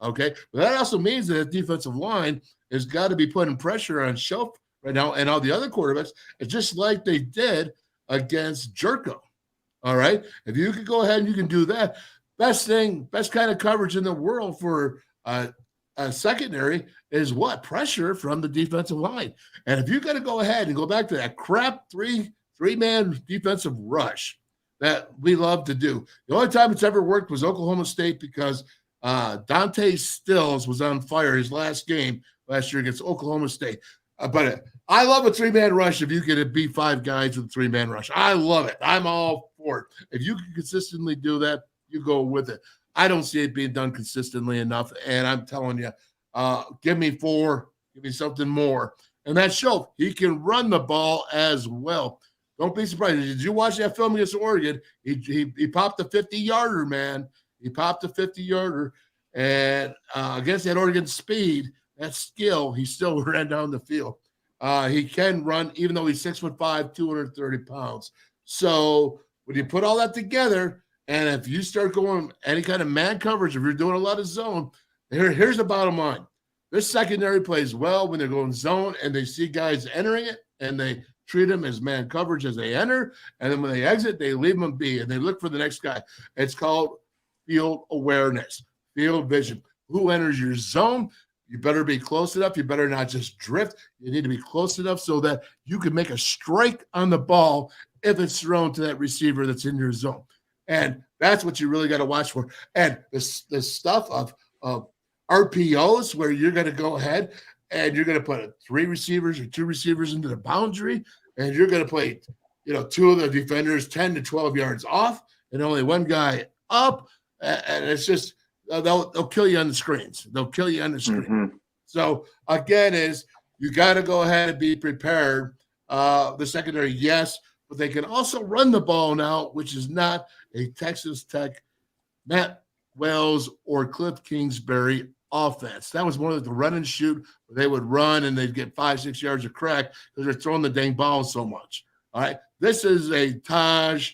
Okay, but that also means that the defensive line has got to be putting pressure on Shelf right now and all the other quarterbacks, just like they did against Jerko. All right, if you could go ahead and you can do that, best kind of coverage in the world for a secondary is what? Pressure from the defensive line. And if you got to go ahead and go back to that crap three-man defensive rush that we love to do. The only time it's ever worked was Oklahoma State, because Dante Stills was on fire his last game last year against Oklahoma State. But I love a 3-man rush if you can beat 5 guys with a 3-man rush. I love it. I'm all for it. If you can consistently do that, you go with it. I don't see it being done consistently enough, and I'm telling you, give me 4, give me something more. And that shows he can run the ball as well. Don't be surprised. Did you watch that film against Oregon? He popped the 50-yarder, man. He popped a 50-yarder, and against that Oregon speed, that skill, he still ran down the field. He can run, even though he's 6'5", 230 pounds. So when you put all that together, And if you start going any kind of man coverage, if you're doing a lot of zone, here's the bottom line. This secondary plays well when they're going zone and they see guys entering it and they treat them as man coverage as they enter. And then when they exit, they leave them be and they look for the next guy. It's called field awareness, field vision. Who enters your zone? You better be close enough. You better not just drift. You need to be close enough so that you can make a strike on the ball if it's thrown to that receiver that's in your zone. And that's what you really got to watch for. And this stuff of RPOs where you're going to go ahead and you're going to put 3 receivers or 2 receivers into the boundary, and you're going to play, 2 of the defenders 10 to 12 yards off and only 1 guy up. And it's just they'll kill you on the screens. They'll kill you on the screen. Mm-hmm. So again, you got to go ahead and be prepared. The secondary, yes, but they can also run the ball now, which is not a Texas Tech, Matt Wells, or Cliff Kingsbury offense. That was more like the run and shoot where they would run and they'd get 5-6 yards of crack because they're throwing the dang ball so much. All right. This is a Taj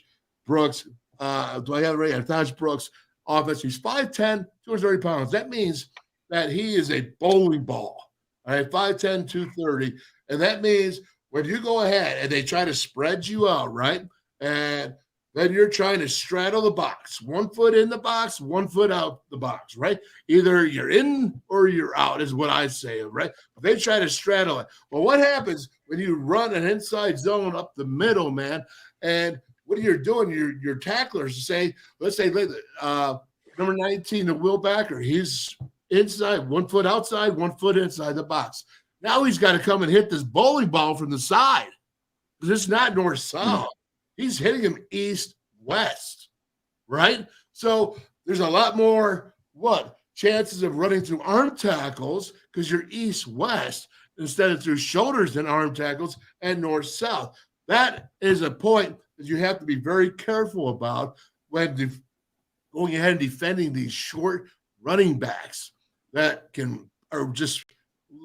Brooks. Do I have it right? Taj Brooks offense. He's 5'10", 230 pounds. That means that he is a bowling ball. All right. 5'10", 230. And that means when you go ahead and they try to spread you out, right? And then you're trying to straddle the box. 1 foot in the box, 1 foot out the box, right? Either you're in or you're out is what I say, right? But they try to straddle it. Well, what happens when you run an inside zone up the middle, man? And what you're doing, your tacklers say, let's say number 19, the Will Backer, he's inside, 1 foot outside, 1 foot inside the box. Now he's got to come and hit this bowling ball from the side. It's not north-south. He's hitting him east-west, right? So there's a lot more, chances of running through arm tackles because you're east-west instead of through shoulders and arm tackles and north-south. That is a point that you have to be very careful about when going ahead and defending these short running backs that are just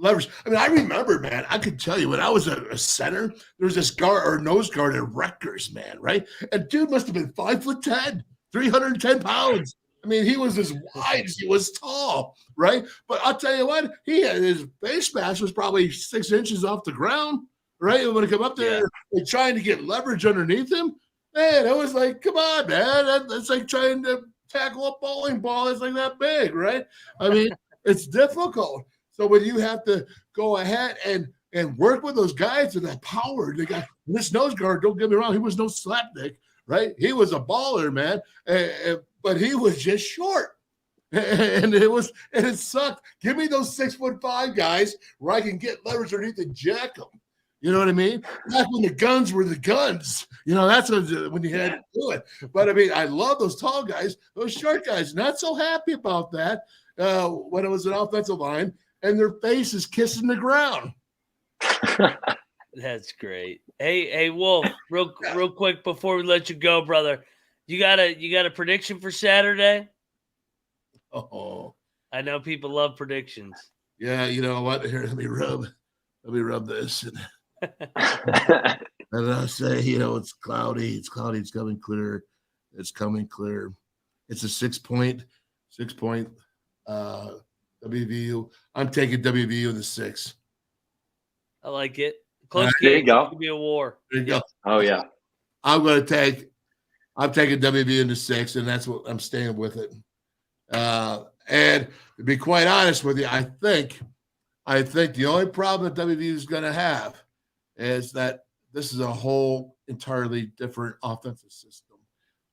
leverage. I mean, I remember, man, I could tell you when I was a center, there was this guard or nose guard at Rutgers, man, right? And dude must have been 5'10", 310 pounds. I mean, he was as wide as he was tall, right? But I'll tell you what, his face mask was probably 6 inches off the ground, right? And when he come up there, like trying to get leverage underneath him, man, it was like, come on, man. That's like trying to tackle a bowling ball that's like that big, right? I mean, it's difficult. So when you have to go ahead and work with those guys and that power, they got this nose guard, don't get me wrong, he was no slapdick, right? He was a baller, man, but he was just short. And it sucked. Give me those 6'5" guys where I can get leverage underneath and jack them. You know what I mean? Back when the guns were the guns. That's when you had to do it. But, I mean, I love those tall guys. Those short guys, not so happy about that when it was an offensive line. And their face is kissing the ground. That's great. Hey, Wolf, real quick before we let you go, brother, you got a prediction for Saturday? Oh, I know people love predictions. Yeah, you know what? Here, let me rub this, and I'll say, it's cloudy. It's cloudy. It's coming clear. It's coming clear. It's a 6-point. WVU. I'm taking WVU in the 6. I like it. Close There you game. go. It could be a war. There you go. Oh, yeah. I'm taking WVU in the 6, and that's what I'm staying with it. And to be quite honest with you, I think the only problem that WVU is going to have is that this is a whole entirely different offensive system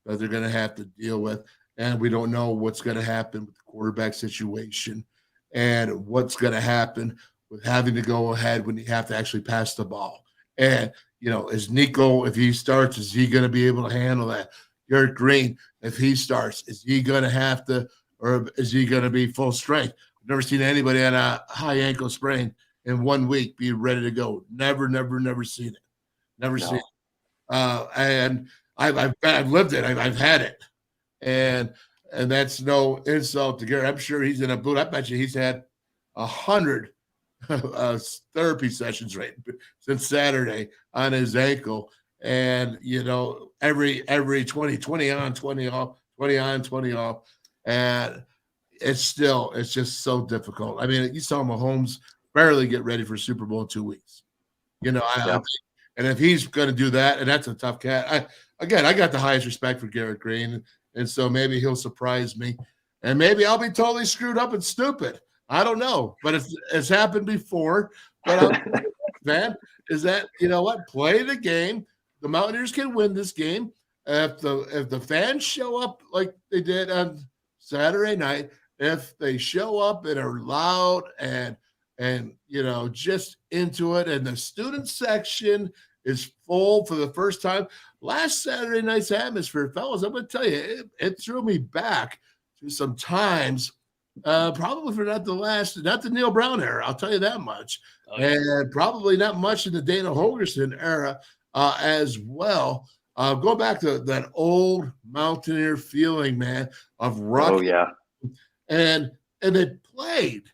that they're going to have to deal with. And we don't know what's going to happen with the quarterback situation and what's going to happen with having to go ahead when you have to actually pass the ball. And, is Nico, if he starts, is he going to be able to handle that? Garrett Green, if he starts, is he going to have to, or is he going to be full strength? I've never seen anybody on a high ankle sprain in 1 week be ready to go. Never seen it. Never seen it. And I've lived it. I've had it. And that's no insult to Garrett. I'm sure he's in a boot. I bet you he's had 100 therapy sessions since Saturday on his ankle. And, every 20 on, 20 off, 20 on, 20 off. And it's just so difficult. I mean, you saw Mahomes barely get ready for Super Bowl in 2 weeks. You know, I think, and if he's going to do that, and that's a tough cat. I got the highest respect for Garrett Green, and so maybe he'll surprise me, and maybe I'll be totally screwed up and stupid. I don't know, but it's happened before. But man, is that, you know what? Play the game. The Mountaineers can win this game if the fans show up like they did on Saturday night. If they show up and are loud and you know, just into it, and the student section is full for the first time. Last Saturday night's atmosphere, fellas, I'm going to tell you, it threw me back to some times, probably for not the Neil Brown era, I'll tell you that much, and probably not much in the Dana Holgerson era as well. Go back to that old Mountaineer feeling, man, of rock. Oh, yeah. And they played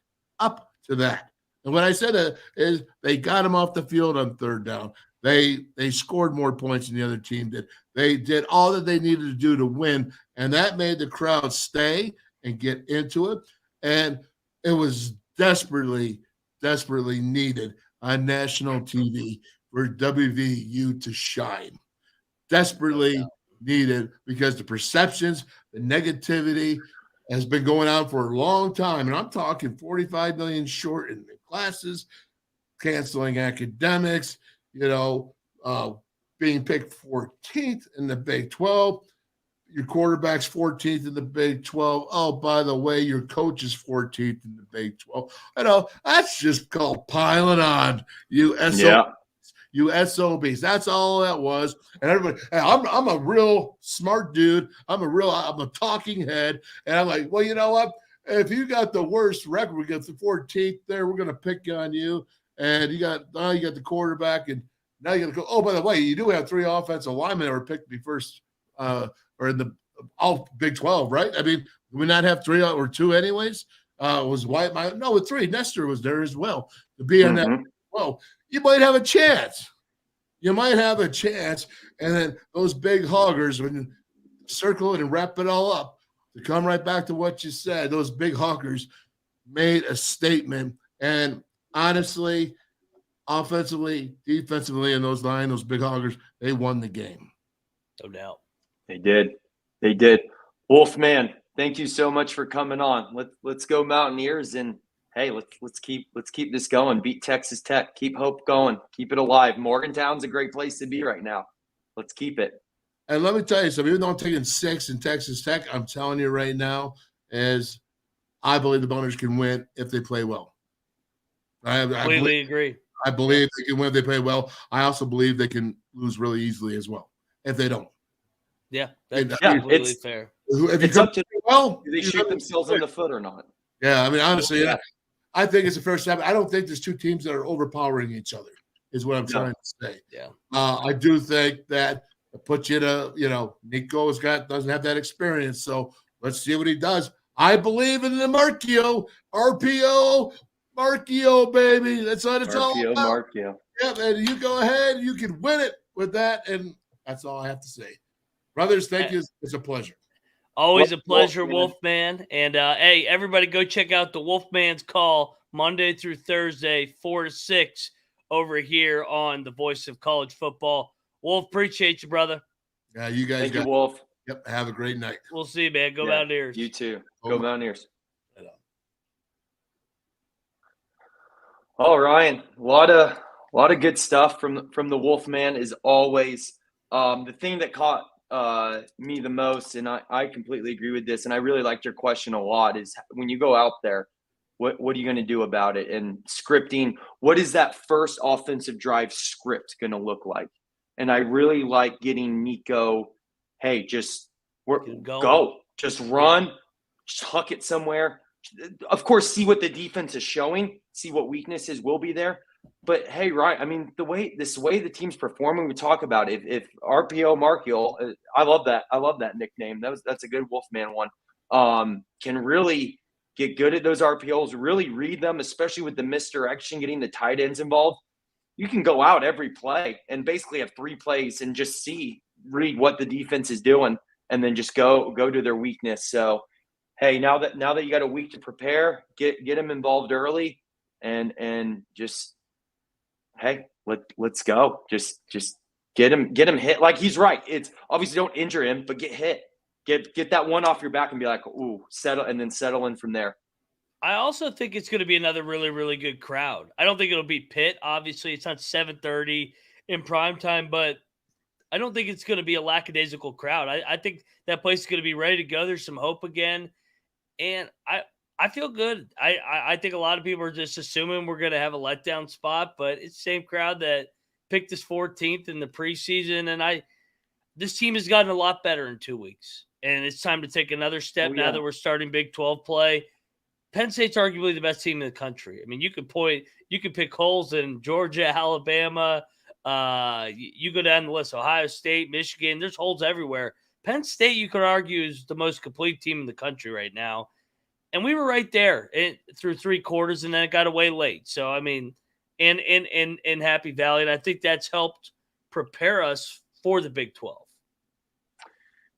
up to that. And what I said is they got him off the field on third down. They scored more points than the other team did. They did all that they needed to do to win, and that made the crowd stay and get into it. And it was desperately, desperately needed on national TV for WVU to shine. Desperately needed, because the perceptions, the negativity has been going on for a long time. And I'm talking 45 million short in classes, canceling academics, you know, being picked 14th in the Big 12. Your quarterback's 14th in the Big 12. Oh, by the way, your coach is 14th in the Big 12. I know that's just called piling on, you SOBs. Yeah. You SOBs. That's all that was. And everybody, hey, I'm a real smart dude. I'm a talking head. And I'm like, well, you know what? If you got the worst record, we got the 14th there, we're going to pick on you. And you got the quarterback, and now you got to go. Oh, by the way, you do have 3 offensive linemen that were picked to be first or in the all Big 12, right? I mean, do we not have 3 or 2 anyways? Was White? No, with 3. Nestor was there as well to be in that. Well, you might have a chance. You might have a chance. And then those big hoggers, when you circle it and wrap it all up, to come right back to what you said, those big hoggers made a statement. And honestly, offensively, defensively, in those big hoggers, they won the game. No doubt. They did. Wolfman, thank you so much for coming on. Let's go Mountaineers, and hey, let's keep this going. Beat Texas Tech. Keep hope going. Keep it alive. Morgantown's a great place to be right now. Let's keep it. And let me tell you something. Even though I'm taking 6 in Texas Tech, I'm telling you right now, is I believe the Mountaineers can win if they play well. I completely agree. I believe they can win if they play well. I also believe they can lose really easily as well if they don't. Yeah, that's completely fair. If it's up to well, do they shoot themselves in the foot or not? Yeah, I mean, honestly, I think it's the first time. I don't think there's 2 teams that are overpowering each other, is what I'm trying to say. Yeah. I do think that it puts you to, you know, Nico doesn't have that experience. So let's see what he does. I believe in the RPO, baby. That's what it's all about. Yeah, and you go ahead, you can win it with that. And that's all I have to say. Brothers, thank you. It's a pleasure. Always a pleasure, Wolfman. And, hey, everybody go check out the Wolfman's Call Monday through Thursday, 4 to 6 over here on the Voice of College Football. Wolf, appreciate you, brother. Yeah, you guys. Thank you, Wolf. Yep, have a great night. We'll see you, man. Go Mountaineers. You too. Go Mountaineers. Oh, Ryan, a lot of good stuff from the Wolfman as always. The thing that caught me the most, and I completely agree with this, and I really liked your question a lot, is when you go out there, what are you going to do about it? And scripting, what is that first offensive drive script going to look like? And I really like getting Nico, hey, just go, just run, just huck it somewhere. Of course, see what the defense is showing, see what weaknesses will be there. But hey, Ryan, I mean, the way the team's performing, we talk about it. If RPO Markiel, I love that nickname. That's a good Wolfman one. Can really get good at those RPOs, really read them, especially with the misdirection, getting the tight ends involved. You can go out every play and basically have 3 plays and just read what the defense is doing and then just go to their weakness. So, hey, now that you got a week to prepare, get them involved early, and just, hey, let's go. Just get him hit. Like, he's right. It's obviously, don't injure him, but get hit. Get that one off your back and be like, ooh, settle in from there. I also think it's going to be another really, really good crowd. I don't think it'll be Pitt. Obviously, it's not 7:30 in prime time, but I don't think it's going to be a lackadaisical crowd. I think that place is going to be ready to go. There's some hope again, and I feel good. I think a lot of people are just assuming we're going to have a letdown spot, but it's the same crowd that picked us 14th in the preseason, and this team has gotten a lot better in 2 weeks, and it's time to take another step now that we're starting Big 12 play. Penn State's arguably the best team in the country. I mean, you could pick holes in Georgia, Alabama. You go down the list, Ohio State, Michigan. There's holes everywhere. Penn State, you could argue, is the most complete team in the country right now. And we were right there through 3 quarters, and then it got away late. So, I mean, in Happy Valley, and I think that's helped prepare us for the Big 12.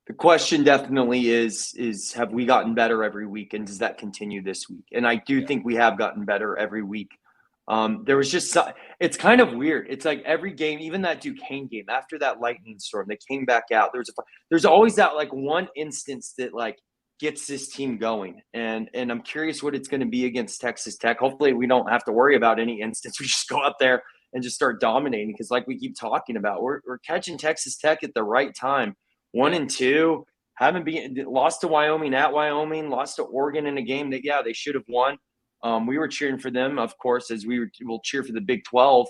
The question definitely is have we gotten better every week, and does that continue this week? And I do think we have gotten better every week. There was just it's kind of weird. It's like every game, even that Duquesne game, after that lightning storm, they came back out. There's always that like one instance that like gets this team going, and I'm curious what it's going to be against Texas Tech. Hopefully, we don't have to worry about any instance. We just go out there and just start dominating, because like we keep talking about, we're catching Texas Tech at the right time. 1-2, lost to Wyoming at Wyoming, lost to Oregon in a game that, they should have won. We were cheering for them, of course, as will cheer for the Big 12.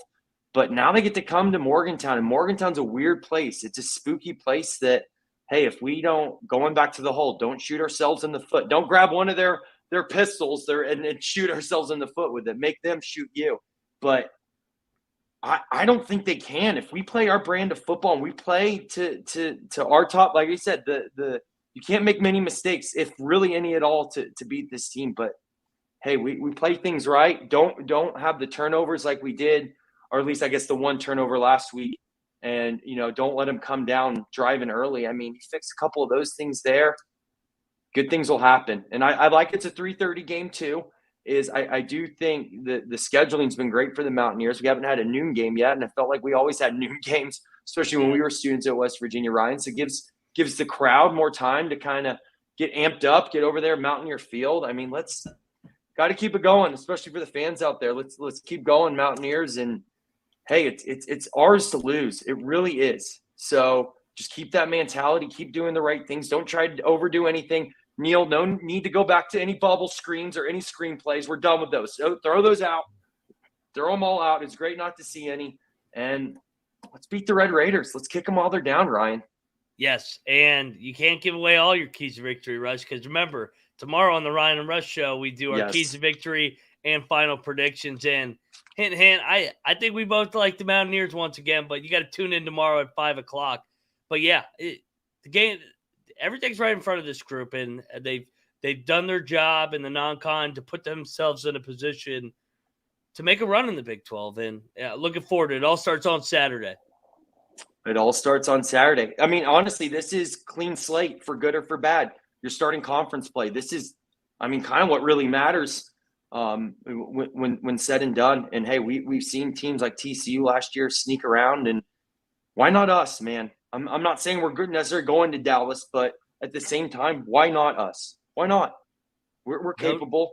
But now they get to come to Morgantown, and Morgantown's a weird place. It's a spooky place that, hey, if we don't, going back to the hole, don't shoot ourselves in the foot. Don't grab one of their pistols there and shoot ourselves in the foot with it. Make them shoot you. But I don't think they can. If we play our brand of football and we play to our top, like I said, you can't make many mistakes, if really any at all, to beat this team. But hey, we play things right. Don't have the turnovers like we did, or at least I guess the one turnover last week. And don't let them come down driving early. I mean, you fix a couple of those things there, good things will happen. And I like it's a 3:30 game too. I do think the scheduling's been great for the Mountaineers. We haven't had a noon game yet, and I felt like we always had noon games, especially when we were students at West Virginia, Ryan. So it gives the crowd more time to kind of get amped up, get over there, Mountaineer Field. I mean, got to keep it going, especially for the fans out there. Let's keep going, Mountaineers. And hey, it's ours to lose. It really is. So just keep that mentality, keep doing the right things. Don't try to overdo anything. Neil, no need to go back to any bubble screens or any screenplays. We're done with those. So throw those out. Throw them all out. It's great not to see any. And let's beat the Red Raiders. Let's kick them while they're down, Ryan. Yes, and you can't give away all your keys to victory, Rush, because remember, tomorrow on the Ryan and Rush show, we do our keys to victory and final predictions. And hint, I think we both like the Mountaineers once again, but you got to tune in tomorrow at 5 o'clock. But yeah, the game – everything's right in front of this group, and they've done their job in the non-con to put themselves in a position to make a run in the Big 12. And looking forward to it. It all starts on Saturday. It all starts on Saturday. I mean, honestly, this is clean slate for good or for bad. You're starting conference play. This is, kind of what really matters when said and done. And hey, we've seen teams like TCU last year sneak around, and why not us, man? I'm not saying we're good necessarily going to Dallas, but at the same time, why not us? Why not? We're capable.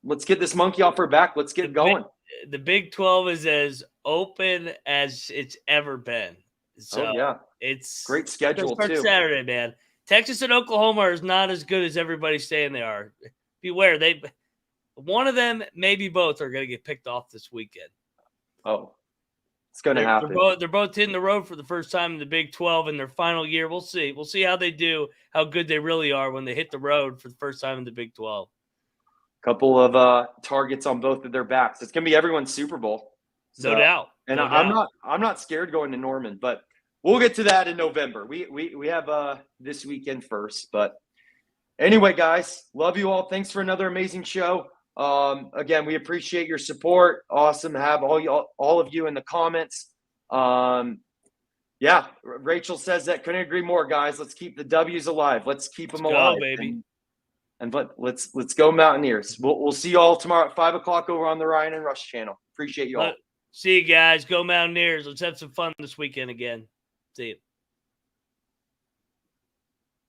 Let's get this monkey off our back. Let's get going. The Big 12 is as open as it's ever been. So it's great schedule too. Saturday, man. Texas and Oklahoma are not as good as everybody's saying they are. Beware, one of them, maybe both, are going to get picked off this weekend. Oh. It's going to happen. They're both hitting the road for the first time in the Big 12 in their final year. We'll see. We'll see how they do, how good they really are when they hit the road for the first time in the Big 12. Couple of targets on both of their backs. It's going to be everyone's Super Bowl. So, no doubt. And I'm not scared going to Norman, but we'll get to that in November. We have this weekend first. But anyway, guys, love you all. Thanks for another amazing show. Again, we appreciate your support. Awesome to have all of you in the comments. Yeah, Rachel says that. Couldn't agree more, guys. Let's keep the W's alive. Let's keep them Let's alive, go, baby. And let's go Mountaineers. We'll see you all tomorrow at 5:00 over on the Ryan and Rush channel. Appreciate you all. See you guys. Go Mountaineers. Let's have some fun this weekend again. See you.